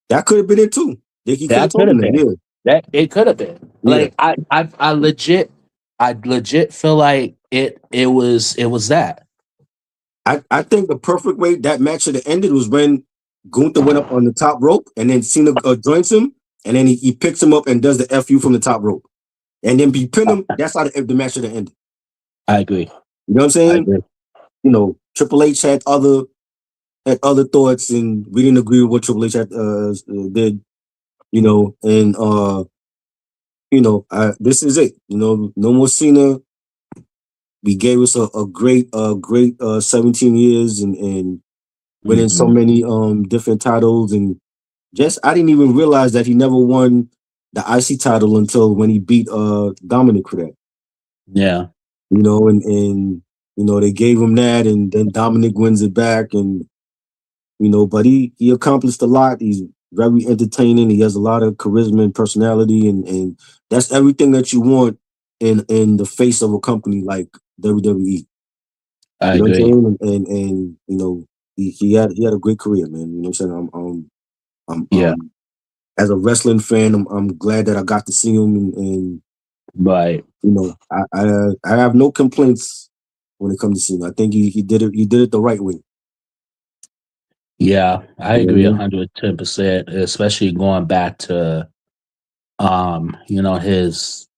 That could have been it too. He could have That told could him have that. been. Yeah. That it could have been. Yeah. Like I legit feel like it was that. I think the perfect way that match should have ended was when Gunther went up on the top rope and then Cena joins him and then he picks him up and does the FU from the top rope. And then he pin him. That's how the match should have ended. I agree. You know what I'm saying? I agree. Triple H had other thoughts and we didn't agree with what Triple H did. This is it. No more Cena. We gave us a great 17 years and winning so many different titles and just I didn't even realize that he never won the IC title until when he beat Dominic for that. Yeah. And they gave him that and then Dominic wins it back and but he accomplished a lot. He's very entertaining. He has a lot of charisma and personality and that's everything that you want in the face of a company like WWE. I You know agree. what I'm saying? And he had a great career, man. You know what I'm saying? I'm Yeah, as a wrestling fan, I'm glad that I got to see him, and right. you know, I have no complaints when it comes to Cena. I think he did it the right way. Yeah, I You know agree what I mean? 110%, especially going back to you know, his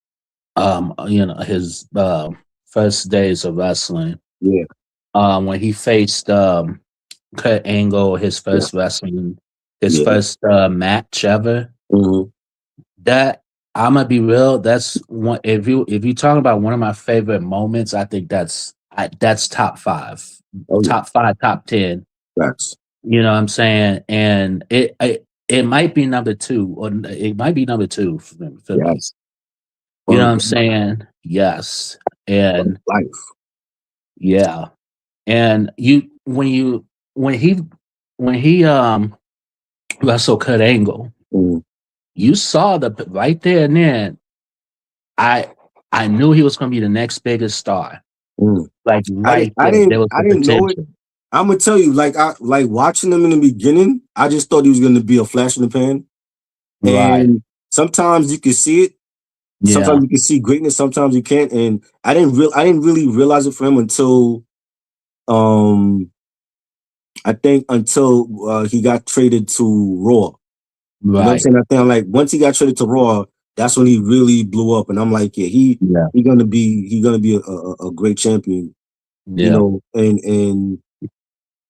first days of wrestling. Yeah, When he faced Kurt Angle, yeah, his yeah. first match ever. Hmm. That I'm gonna be real. That's one. If you talk about one of my favorite moments, I think that's top five, Oh yeah, top 10. facts. You know what I'm saying? And it might be number two, or it might be number two for me. Yes, You know word what I'm of life. saying? Yes. Word of And life. yeah. And when he when he wrestled Kurt Angle, Mhm. you saw the right there and then I I knew he was gonna be the next biggest star. Mm. Like right there. There was I the didn't know it. potential. I'm gonna tell you, like I like watching him in the beginning. I just thought he was gonna be a flash in the pan, Right. and sometimes you can see it. Yeah. Sometimes you can see greatness. Sometimes you can't. And I didn't really realize it for him until um I think until he got traded to Raw. You know what I'm Right. saying? I think like once he got traded to Raw, that's when he really blew up. And I'm like, yeah, Yeah. he gonna be a great champion. You Yeah. know, and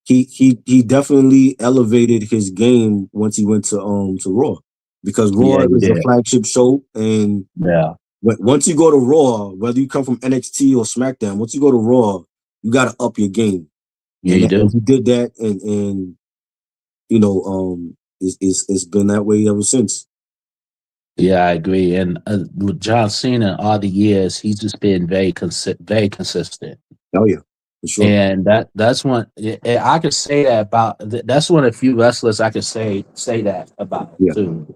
he definitely elevated his game once he went to Raw, because Raw Yeah, he is a did. flagship show, and Yeah. once you go to Raw, whether you come from NXT or SmackDown, once you go to Raw, you got to up your game, Yeah, you and do. he did that, and you know, it's been that way ever since. Yeah, I agree. And with John Cena, all the years, he's just been very consistent. Oh yeah, for sure. And that's one I could say that about. That's one of the few wrestlers I could say that about Yeah, too.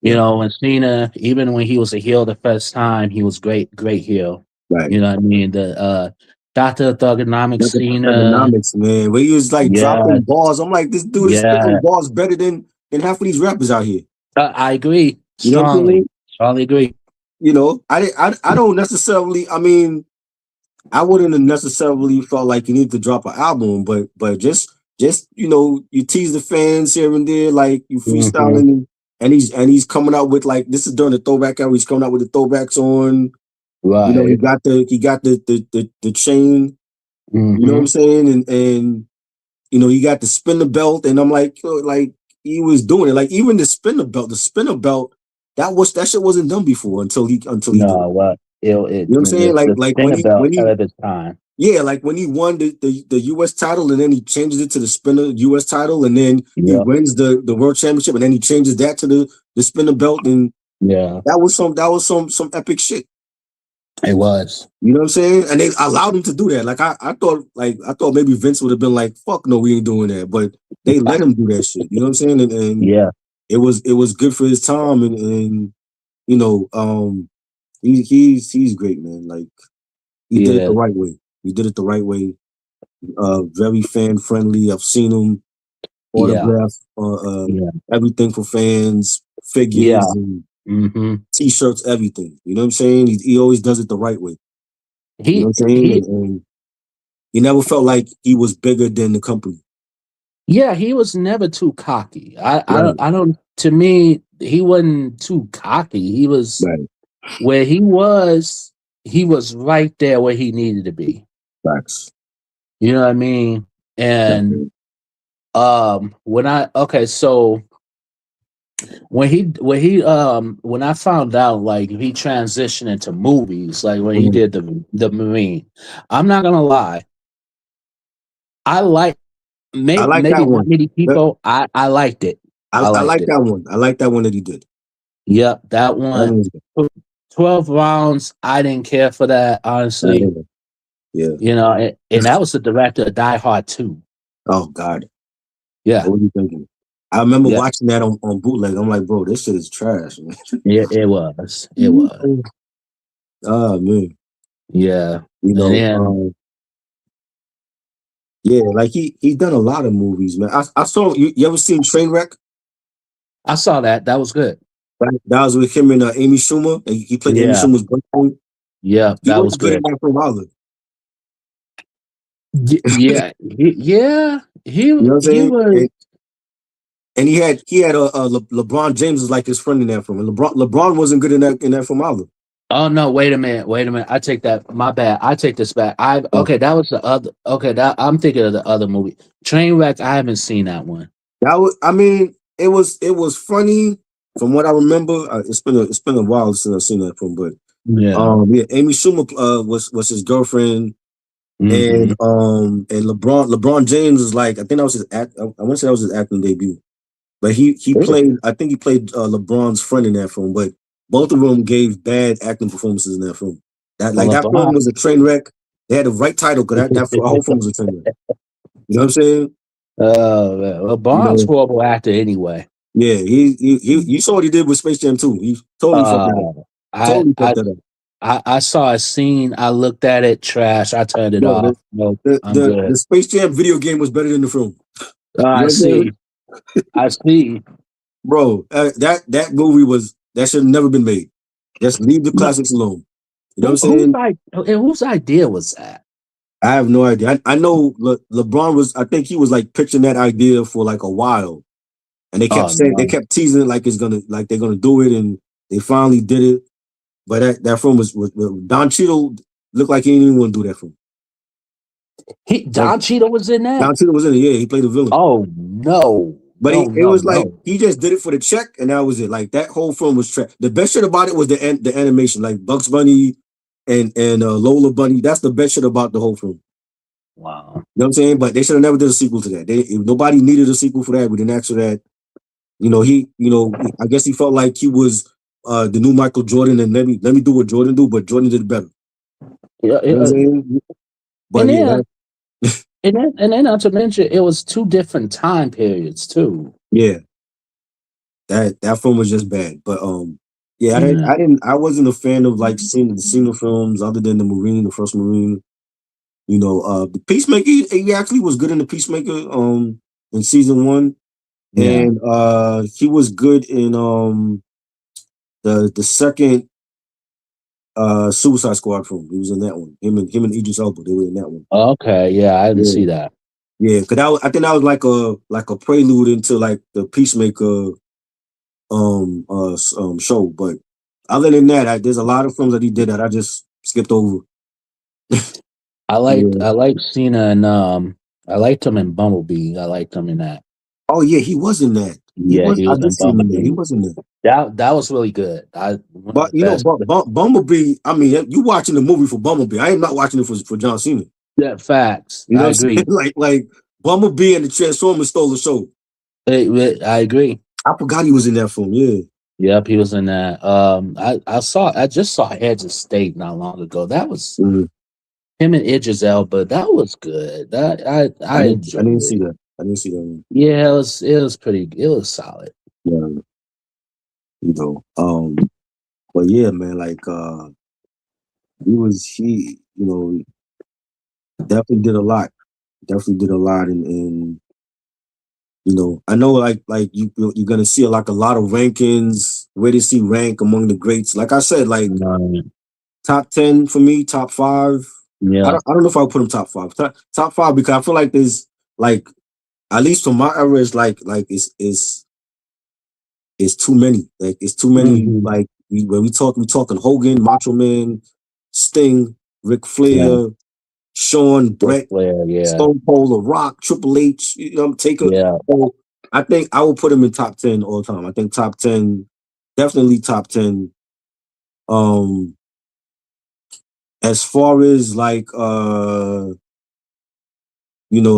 You yeah, know, when Cena, even when he was a heel the first time, he was great heel. right. You know what I mean? The Doctor Thugonomics Look at Cena. economics, man. Where he was like Yeah, dropping balls. I'm like, this dude is spitting yeah. balls better than half of these rappers out here. I agree You know what I'm strongly. saying? Strongly agree. You know, I don't necessarily. I mean, I wouldn't have necessarily felt like you need to drop an album, but just you know, you tease the fans here and there, like you Hmm. freestyling, and he's coming out with, like, this is during the throwback era. He's coming out with the throwbacks on. You know, Right. he got the chain. You know what I'm Hmm. saying? And you know, he got the spinner belt, and I'm like, yo, like he was doing it. Like even the spinner belt, that shit wasn't done before until he did it. No, what You know what I'm saying? the Like Stinger belt when ahead he of his time. yeah, like when he won the US title, and then he changes it to the spinner US title, and then he Yep. wins the world championship, and then he changes that to the spinner belt, and Yeah, that was some epic shit. it was. You know what I'm saying? And they allowed him to do that. Like I thought maybe Vince would have been like, fuck no, we ain't doing that. But they let him do that shit. You know what I'm saying? And Yeah, it was good for his time, and you know, he's great, man. Like he did it the yeah, right way. He did it the right way. Very fan friendly. I've seen him yeah, autograph yeah, everything for fans, yeah. figures and Hmm. t-shirts, everything. You know what I'm saying? He always does it the right way. You know He what I'm saying? he And he never felt like he was bigger than the company. yeah, he was never too cocky. Right, I don't to me, he wasn't too cocky. He was right. where he was right there where he needed to be. Facts. You know what I mean? And Definitely. when I okay, so when I found out like he transitioned into movies, like when he Mhm. did the Marine, I'm not gonna lie, I like I like maybe that not one. many That- people. I liked it. I I liked like it. that one. I like that one that he did. Yep, that That one. one was good. 12 rounds. I didn't care for that, That honestly. one. Yeah. You know, and that was the director of Die Hard 2. Oh God. Yeah, What were you thinking? I remember yeah, watching that on bootleg. I'm like, bro, this shit is trash, man. yeah, it was. It was. Oh man. Yeah. You And know, then, Yeah, like he done a lot of movies, man. I saw you ever seen Trainwreck? I saw that. That was good. Right? That was with him and Amy Schumer. And he played Amy Yeah, Schumer's boyfriend. yeah, He that was was good in good. that from Holland. Yeah, yeah, You know what I'm he saying? was. And he had LeBron James was like his friend in that film. And LeBron wasn't good in that from Holland. Oh no! Wait a minute! Wait a minute! I take that. My bad. I take this back. I Uh, okay. That was the other. Okay, that I'm thinking of the other movie, Trainwreck. I haven't seen that one. that was, I mean, it was funny from what I remember. It's been a while since I've seen that film, but Yeah. yeah, Amy Schumer was his girlfriend. Hmm. And LeBron James is like, I think that was his I want to say that was his acting debut. But he played, I think he played LeBron's friend in that film. But both of them gave bad acting performances in that film. That film LeBron. was a train wreck. They had the right title because that whole film was a train wreck. You know what I'm saying? Man, You LeBron's know, horrible actor anyway. yeah. He you saw what he did with Space Jam 2. He totally fucked that up. Uh, I Totally fucked I that up. I saw a scene. I looked at it. Trash. I turned it Bro, the off. Nope. the I'm the, good. the Space Jam video game was better than the film. You I know what I'm saying? see. I see. Bro, that movie that should have never been made. Just leave the No, classics alone. You know what I'm saying? whose idea was that? I have no idea. I know LeBron was. I think he was like pitching that idea for like a while, and Oh they no. kept teasing it like they're gonna do it, and they finally did it. But that film was Don Cheadle looked like he didn't even want to do that film. Like Don Cheadle was in that? Don Cheadle was in it. Yeah, he played the villain. Oh no. But No, it no, was like no. he just did it for the check, and that was it. Like that whole film was trash. The best shit about it was the animation, like Bugs Bunny and Lola Bunny. That's the best shit about the whole film. Wow. You know what I'm saying? But they should have never did a sequel to that. If nobody needed a sequel for that, we didn't ask for that. I guess he felt like he was the new Michael Jordan, and let me do what Jordan do, but Jordan did it better. Yeah, You know what I'm saying? But and yeah, then and then not to mention it was two different time periods too. yeah, that film was just bad. But yeah, Yeah. I wasn't a fan of like seeing the Cena films other than the first Marine. The Peacemaker, he actually was good in the Peacemaker, in season one. Yeah. And he was good in the second Suicide Squad film. He was in that one. Him and Idris Elba, they were in that one. Okay. Yeah, I didn't Yeah. see that. Yeah, because I think that was like a prelude into like the Peacemaker show. But other than that, there's a lot of films that he did that I just skipped over. Yeah. I liked Cena and I liked him in Bumblebee. I liked him in that. Oh yeah, he was in that. Yeah, he I was did in see him in there. He Bumblebee. was in there. That was really good. One of But the best. Bumblebee. I mean, you watching the movie for Bumblebee. I am not watching it for John Cena. Yeah, facts. You know I what I'm saying? agree. Like Bumblebee and the Transformers stole the show. I agree. I forgot he was in that film. Yeah. Yep, he was in that. I just saw Heads of State not long ago. That was Mhm. him and Idris Elba. That was good. That I I didn't I enjoyed didn't it. see that. I didn't see that one. Yeah, it was solid. Yeah. But yeah, man, like he definitely did a lot. Definitely did a lot, and I know like you're gonna see a lot of rankings, where to see rank among the greats. Like I said, like Um, top 10 for me, top five. I yeah. don't know if I'll put him top five. Top five because I feel like there's like at least from my era, it's like it's too many. Like it's too many. Hmm. Like when we talking Hogan, Macho Man, Sting, Ric Yeah. Flair, Shawn, Ric Brett, Flair. Yeah. Stone Cold, The Rock, Triple H. Taker. Yeah. So I think I will put him in top 10 all the time. I think top 10, definitely top 10. Um, as far as like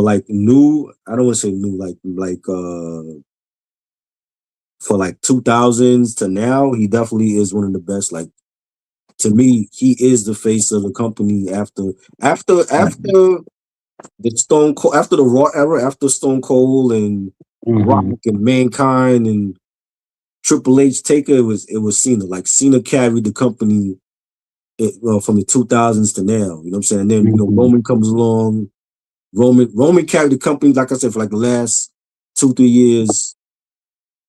like new, I don't want to say new, like for like 2000s to now, he definitely is one of the best. Like to me, he is the face of the company after the Stone Cold, after the Raw era, after Stone Cold and Rock Hmm. and Mankind and Triple H Taker, it was Cena. Like Cena carried the company from the 2000s to now. You know what I'm saying? And then Hmm. Roman comes along. Roman carried the company, like I said, for like the last 2-3 years,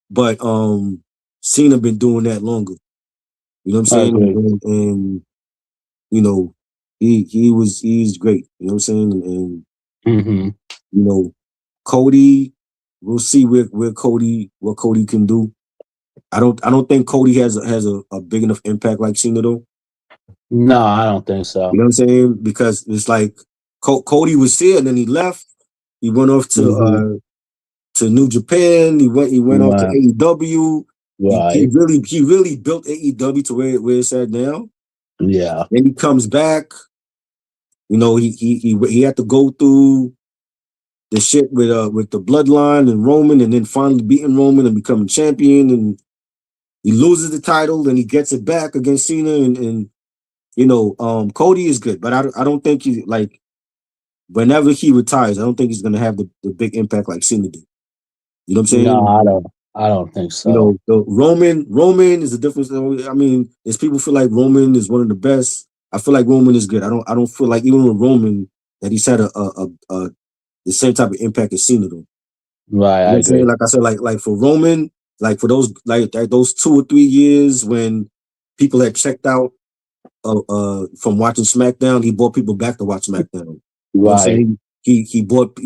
but Cena been doing that longer. You know what I'm I saying? agree. And you know, he's great. You know what I'm saying? And Mm-hmm. you know, Cody, we'll see what Cody can do. I don't think Cody has a big enough impact like Cena though. No, I don't think You so. know what I'm saying? Because it's like Cody was here and then he left. He went off Mm-hmm. to New Japan. He went off to Right. AEW. He Right. really built AEW to where it's at now. Yeah. Then he comes back. You know, he had to go through the shit with the bloodline and Roman, and then finally beating Roman and becoming champion. And he loses the title, and he gets it back against Cena. And Cody is good, but I don't think he like whenever he retires, I don't think he's gonna have the big impact like Cena did. You know what I'm No, saying? I don't. I don't think You so. know, the Roman is a difference. I mean, there's people feel like Roman is one of the best. I feel like Roman is good. I don't feel like even with Roman that he's had the same type of impact as Cena though. Right. You know I what I'm saying? agree. Like I said, like for Roman, like for those those 2 or 3 years when people had checked out from watching SmackDown, he brought people back to watch SmackDown. You know what I'm Right. saying? He brought,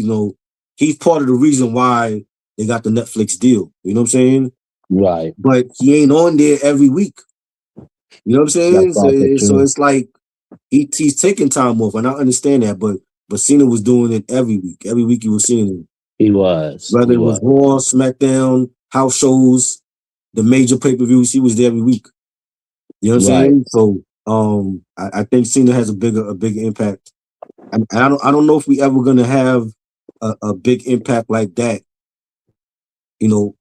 he's part of the reason why they got the Netflix deal. You know what I'm saying? Right. But he ain't on there every week. You know what I'm That's saying? So, also so true. it's like he's taking time off, and I understand that. But Cena was doing it every week. Every week you were seeing him, He was. whether He it was was. Raw, SmackDown, house shows, the major pay-per-views. He was there every week. You know what I'm Right. saying? So I think Cena has a bigger impact. And I don't know if we ever gonna have a big impact like that.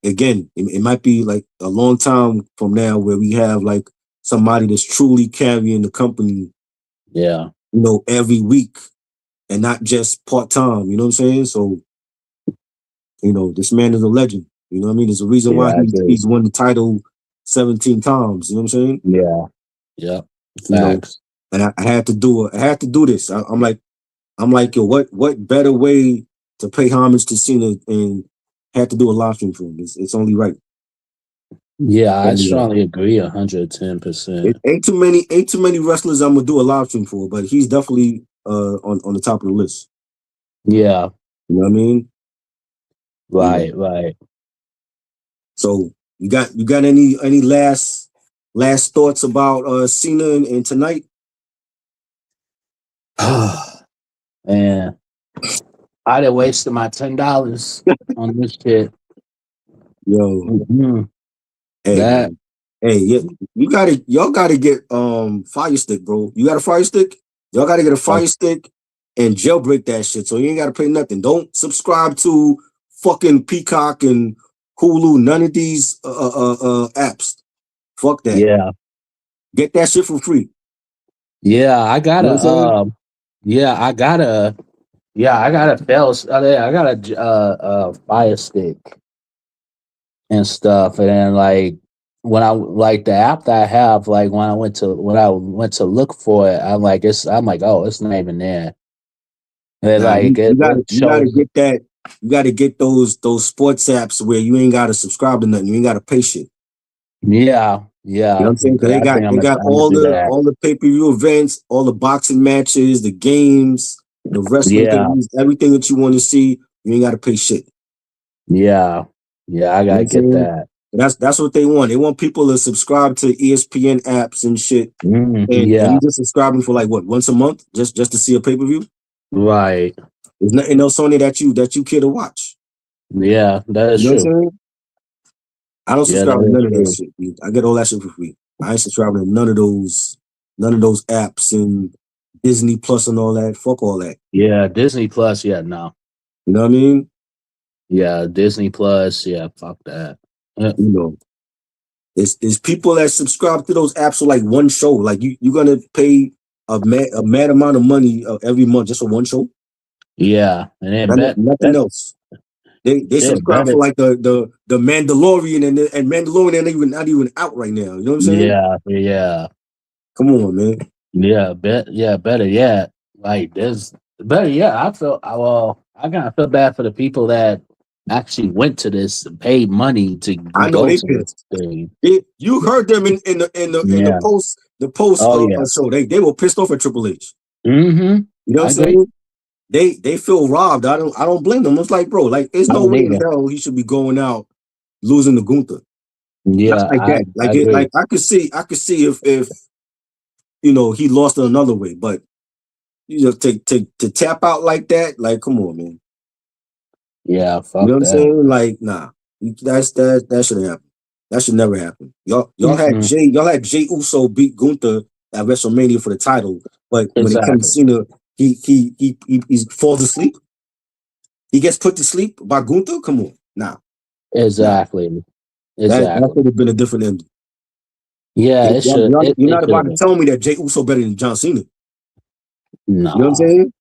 Again, it might be like a long time from now where we have like somebody that's truly carrying the company, Yeah. every week and not just part time. You know what I'm saying? So, this man is a legend. You know what I mean? There's a reason Yeah. why I agree. he's won the title 17 times. You know what I'm saying? Yeah. Yep. You know, Facts. and I had to do it. I had to do this. I'm like, yo, what better way to pay homage to Cena and had to do a live stream for him? It's only right. Yeah, It's I only right. strongly agree. 110%. It ain't too many wrestlers I'm gonna do a live stream for, but he's definitely on the top of the list. Yeah. You know what I mean? You know. Right. Right. So you got any last thoughts about Cena and tonight? Man, I done wasted my $10 on this shit. Yo, Mhm. hey That. man. Hey, yeah, y'all gotta get Fire Stick, bro. You got a Fire Stick? Y'all gotta get a Fire Stick and jailbreak that shit so you ain't gotta pay nothing. Don't subscribe to fucking Peacock and Hulu, none of these apps. Fuck that. Yeah. Get that shit for free. Yeah. I You know what gotta. I'm saying? Yeah. I gotta. Yeah. I gotta fail. I got a Fire Stick and stuff, and then like when I like the app that I have, like when I went to look for it, I'm like, oh, it's not even there. And Nah, like it you gotta shows. get that. You gotta get those sports apps where you ain't gotta subscribe to nothing. You ain't gotta pay shit. Yeah, You know what yeah. I'm saying? Because I think they got I'm gonna all do the that. pay-per-view events, all the boxing matches, the games, the wrestling Yeah, things, everything that you want to see. You ain't got to pay shit. yeah, yeah. I You know what gotta I'm get saying? that. That's what they want. They want people to subscribe to ESPN apps and shit. And Yeah, you just subscribing for like what, once a month, just to see a pay-per-view. right. There's nothing else on there that you care to watch. Yeah, that You is know what true. I'm saying? I don't Yeah, subscribe to that is none of that true. shit, dude. I get all that shit for free. I ain't subscribing to none of those apps and Disney Plus and all that. Fuck all that. Yeah, Disney Plus. Yeah, no. You know what I mean? Yeah, Disney Plus. Yeah, fuck that. You know, it's people that subscribe to those apps for like one show. Like you're gonna pay a mad amount of money every month just for one show. Yeah, and then Nothing else. They shit subscribe for better. like the Mandalorian and Mandalorian ain't even not even out right now. You know what I'm saying? Yeah, yeah, Come on, man. yeah. Better. Yeah, like there's But yeah, I kind of feel bad for the people that actually went to this and paid money to I know go they to this pissed. thing. You heard them in the Yeah. post Oh yeah. show. They were pissed off at Triple H. Mm-hmm. You know what I I'm agree. saying? They feel robbed. I don't blame them. It's like, bro, like there's I no don't way in either. hell he should be going out losing to Gunther. Not Yeah, like that. I Like agree. I could see if he lost it another way, but to tap out like that, like come on, man. Yeah, You know fuck what I'm that. saying? Like, nah, that shouldn't happen. That should never happen. Mm-mm. Y'all had Jay Uso beat Gunther at WrestleMania for the title, but when it came to Exactly. Cena, he falls asleep. He gets put to sleep by Gunther. Come on, nah. Exactly. That Exactly. could have been a different ending. Yeah, it should You're it not should have about to been. tell me that Jay Uso better than John Cena. You know what I'm Nah. saying?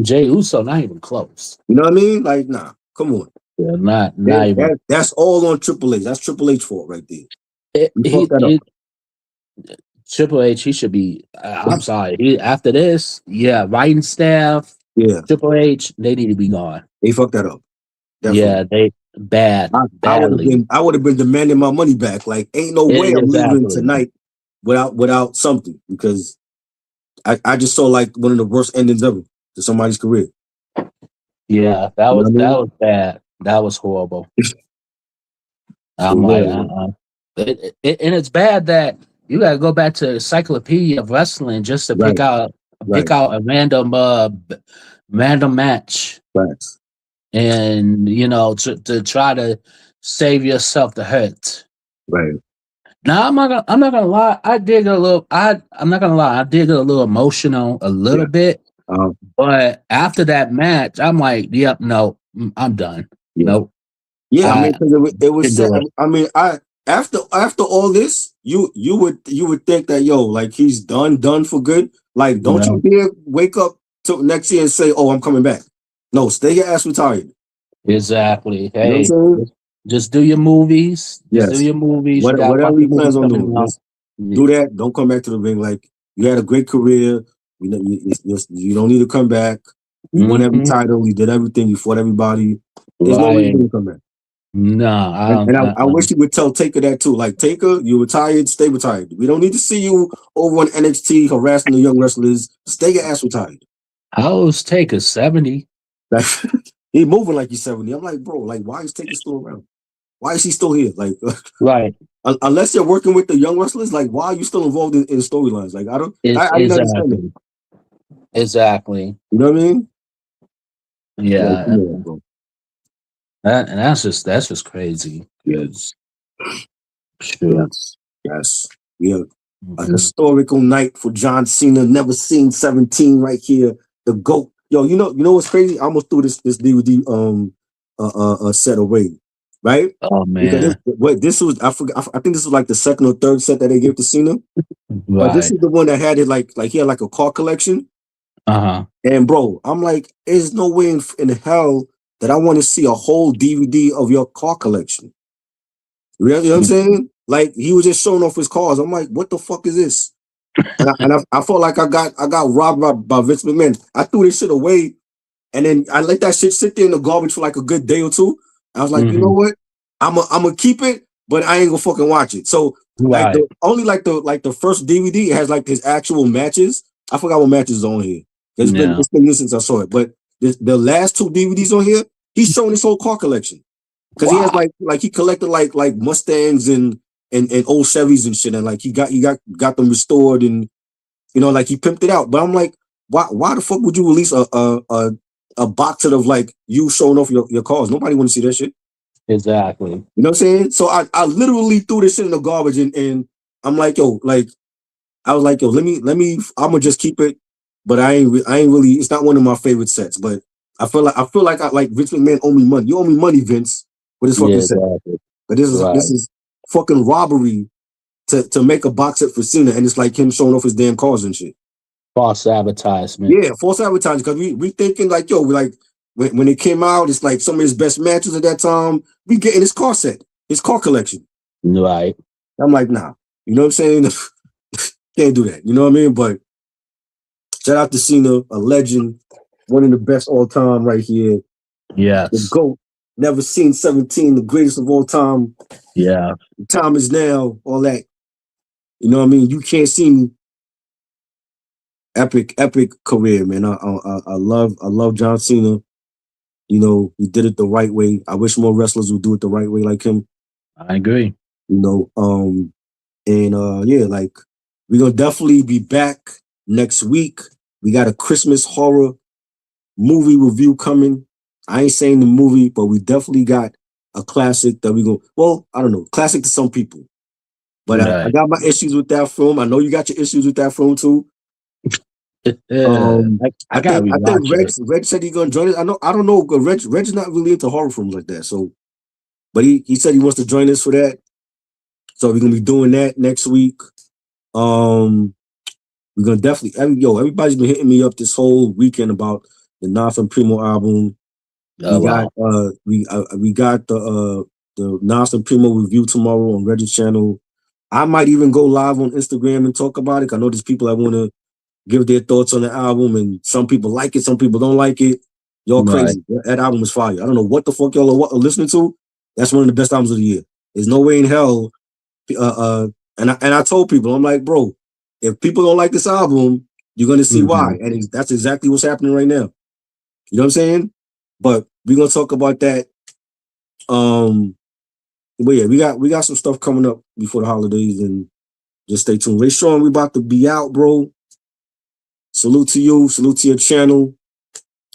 Jay Uso not even close. You know what I mean? Like, nah, come on. Yeah, not even That's all on Triple H. That's Triple H fault right there. it, You fucked that up. he Triple H, he should be. I'm sorry. After this, yeah, writing staff, Yeah, Triple H, they need to be gone. they fucked that up. Yeah, Definitely. they badly. I would have been demanding my money back. Like, ain't no way I'm leaving Exactly. tonight without something because I just saw like one of the worst endings ever to somebody's career. Yeah, You know what I that mean? was bad. That was horrible. For I'm like, real, man. and it's bad that you got to go back to Encyclopedia of Wrestling just to Right, pick right. out a random match, Facts. and to try to save yourself the hurt. Right. Now I'm not gonna lie. I'm not gonna lie. I did get a little emotional, a little Yeah. bit, Um, but after that match, I'm like, yep, no, I'm done. yeah. Nope, Yeah, I mean, I because it was can set. do it. I mean, after all this, you would think that like he's done for good. Like, don't you No, dare wake up till next year and say, "Oh, I'm coming back." No, stay your ass retired. exactly. You know what I'm Hey, saying? just do your movies. Just do Yes. your movies. You got a bunch Whatever he of movies plans on coming doing, out. just do that. Don't come back to the ring. Like you had a great career. You know, you don't need to come back. You won every Mm-hmm. title. You did everything. You fought everybody. There's no way you're Right. gonna come back. No, I And, don't. and I wish you would tell Taker that too. Like Taker, you retired, stay retired. We don't need to see you over on NXT harassing the young wrestlers. Stay your ass retired. How old's Taker? 70? Like he moving like he's 70. I'm like, bro, like why is Taker still around? Why is he still here? Like Right. unless you're working with the young wrestlers, like why are you still involved in storylines? Like I didn't understand that. Exactly. Exactly. You know what I mean? Like, come Yeah. on, bro. And that's just crazy. Yeah. Because sure. Yes. Yes. Yeah. A Mhm. historical night for John Cena. Never seen 17 right here. The GOAT. Yo, you know what's crazy? I almost threw this DVD set away, right? Oh Because man. this was I forgot I think this was like the second or third set that they gave to Cena. But this Right. is the one that had it like he had like a car collection. Uh-huh. And bro, I'm like, there's no way in hell that I want to see a whole DVD of your car collection. Really, you know what I'm saying? Like he was just showing off his cars. I'm like, what the fuck is this? And I felt like I got robbed by Vince McMahon. I threw this shit away, and then I let that shit sit there in the garbage for like a good day or two. I was like, you know Hmm. what? I'm gonna keep it, but I ain't gonna fucking watch it. So like Right. the only like the first DVD it has like his actual matches. I forgot what matches is on here. Yeah. It's been years since I saw it, but the last two DVDs on here, he's showing his whole car collection because he has Wow. like he collected like Mustangs and old Chevys and shit, and like he got them restored and like he pimped it out. But I'm like, why the fuck would you release a box set of like you showing off your cars? Nobody want to see that shit. Exactly. You know what I'm saying? So I literally threw this shit in the garbage and I'm like, yo, like I was like, yo, let me I'm gonna just keep it, but I ain't really. It's not one of my favorite sets, but I feel like like Vince McMahon owe me money. You owe me money, Vince, with this fucking Yeah, set. exactly. But this Right. is fucking robbery to make a box set for Cena, and it's like him showing off his damn cars and shit. False advertisement. Yeah, false advertising because we thinking like yo, we like when it came out, it's like some of his best matches at that time. We getting his car set, his car collection. Right. I'm like, nah, you know what I'm saying? Can't do that. You know what I mean? But shout out to Cena, a legend. one of the best all time right here. The Yes. GOAT. Never seen 17, the greatest of all time. Yeah. The time is now, all that. You know what I mean? You can't see me. Epic career, man. I love John Cena. You know, he did it the right way. I wish more wrestlers would do it the right way like him. I agree. You know, yeah, like we're gonna definitely be back next week. We got a Christmas horror movie review coming. I ain't saying the movie, but we definitely got a classic that we go. Well, I don't know, classic to some people. But I Right. got my issues with that film. I know you got your issues with that film too. I gotta I think rewatch it. Reg said he's gonna join us. I don't know. Reg's not really into horror films like that. So, but he said he wants to join us for that. So we're gonna be doing that next week. We're gonna definitely everybody's been hitting me up this whole weekend about the Nas and Primo album. Oh wow. We got the Nas and Primo review tomorrow on Reg's channel. I might even go live on Instagram and talk about it. I know there's people that want to give their thoughts on the album, and some people like it, some people don't like it. Y'all Right. crazy. That album is fire. I don't know what the fuck y'all are listening to. That's one of the best albums of the year. There's no way in hell. And I told people, I'm like, bro, if people don't like this album, you're gonna see why, and that's exactly what's happening right now. You know what I'm saying? But we're gonna talk about that. But yeah, we got some stuff coming up before the holidays, and just stay tuned. Ray Sean, we about to be out, bro. Salute to you. Salute to your channel.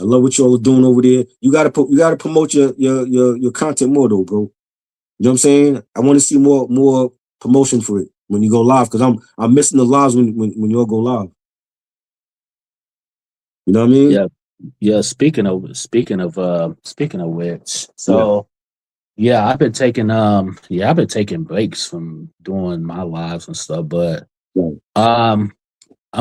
I love what y'all are doing over there. You gotta promote your content more though, bro. You know what I'm saying? I want to see more promotion for it when you go live, because I'm missing the lives when y'all go live. You know what I mean? Yeah. Yeah. Speaking of which, so yeah, I've been taking breaks from doing my lives and stuff, but Right. I'm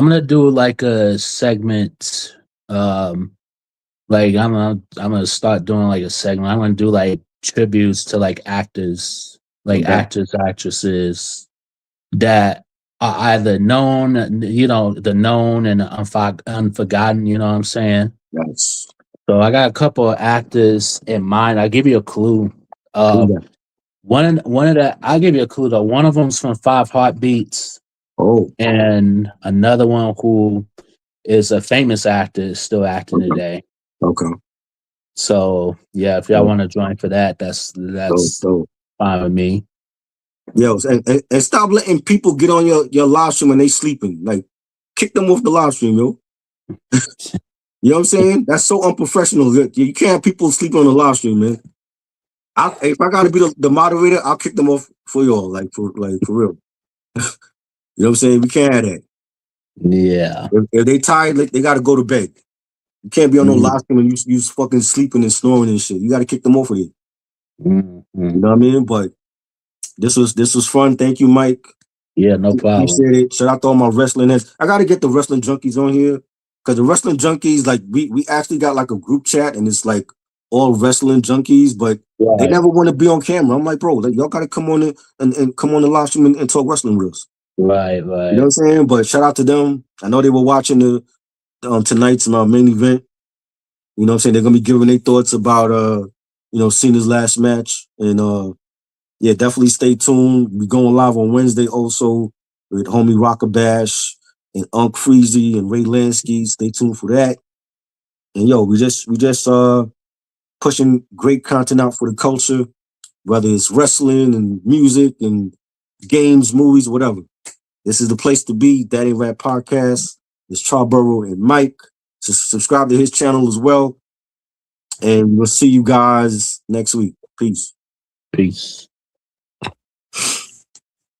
gonna do like a segment. Like I'm gonna start doing like a segment. I'm gonna do like tributes to like actors, like Okay. actors, actresses that are either known, the known and unforgotten. You know what I'm saying? Yes. So I got a couple of actors in mind. I'll give you a clue. Who Uh, that? one of the I'll give you a clue though. One of them's from Five Heartbeats, Oh. and another one who is a famous actor is still acting Okay. today. Okay. So yeah, if y'all Dope. want to join for that, that's Dope. fine with me. Yo, and stop letting people get on your live stream when they sleeping. Like, kick them off the live stream, yo. You know what I'm saying? That's so unprofessional. You can't have people sleeping on the live stream, man. If I gotta be the moderator, I'll kick them off for y'all, like for real. You know what I'm saying? We can't have that. Yeah. If they tired, like, they gotta go to bed. You can't be on no live Mhm. stream and you fucking sleeping and snoring and shit. You gotta kick them off of it. Mhm. You know what I mean? But this was fun. Thank you, Mike. Yeah, no problem. Appreciate it. Shout out to all my wrestling heads. I gotta get the wrestling junkies on here, because the wrestling junkies, like, we actually got like a group chat, and it's like all wrestling junkies, but they Right, never want to be on camera. I'm like, bro, like, y'all gotta come on and come on the live stream and talk wrestling with us. right, You know what right. I'm saying? But shout out to them. I know they were watching the tonight's main event. You know what I'm saying? They're gonna be giving their thoughts about Cena's last match. And yeah, definitely stay tuned. We're going live on Wednesday also with homie Rockabash and Unc Freezy and Ray Lansky. Stay tuned for that. And yo, we just pushing great content out for the culture, whether it's wrestling and music and games, movies, whatever. This is the place to be. Daddy Rap Podcast. It's Charborough and Mike. So subscribe to his channel as well. And we'll see you guys next week. Peace. Peace.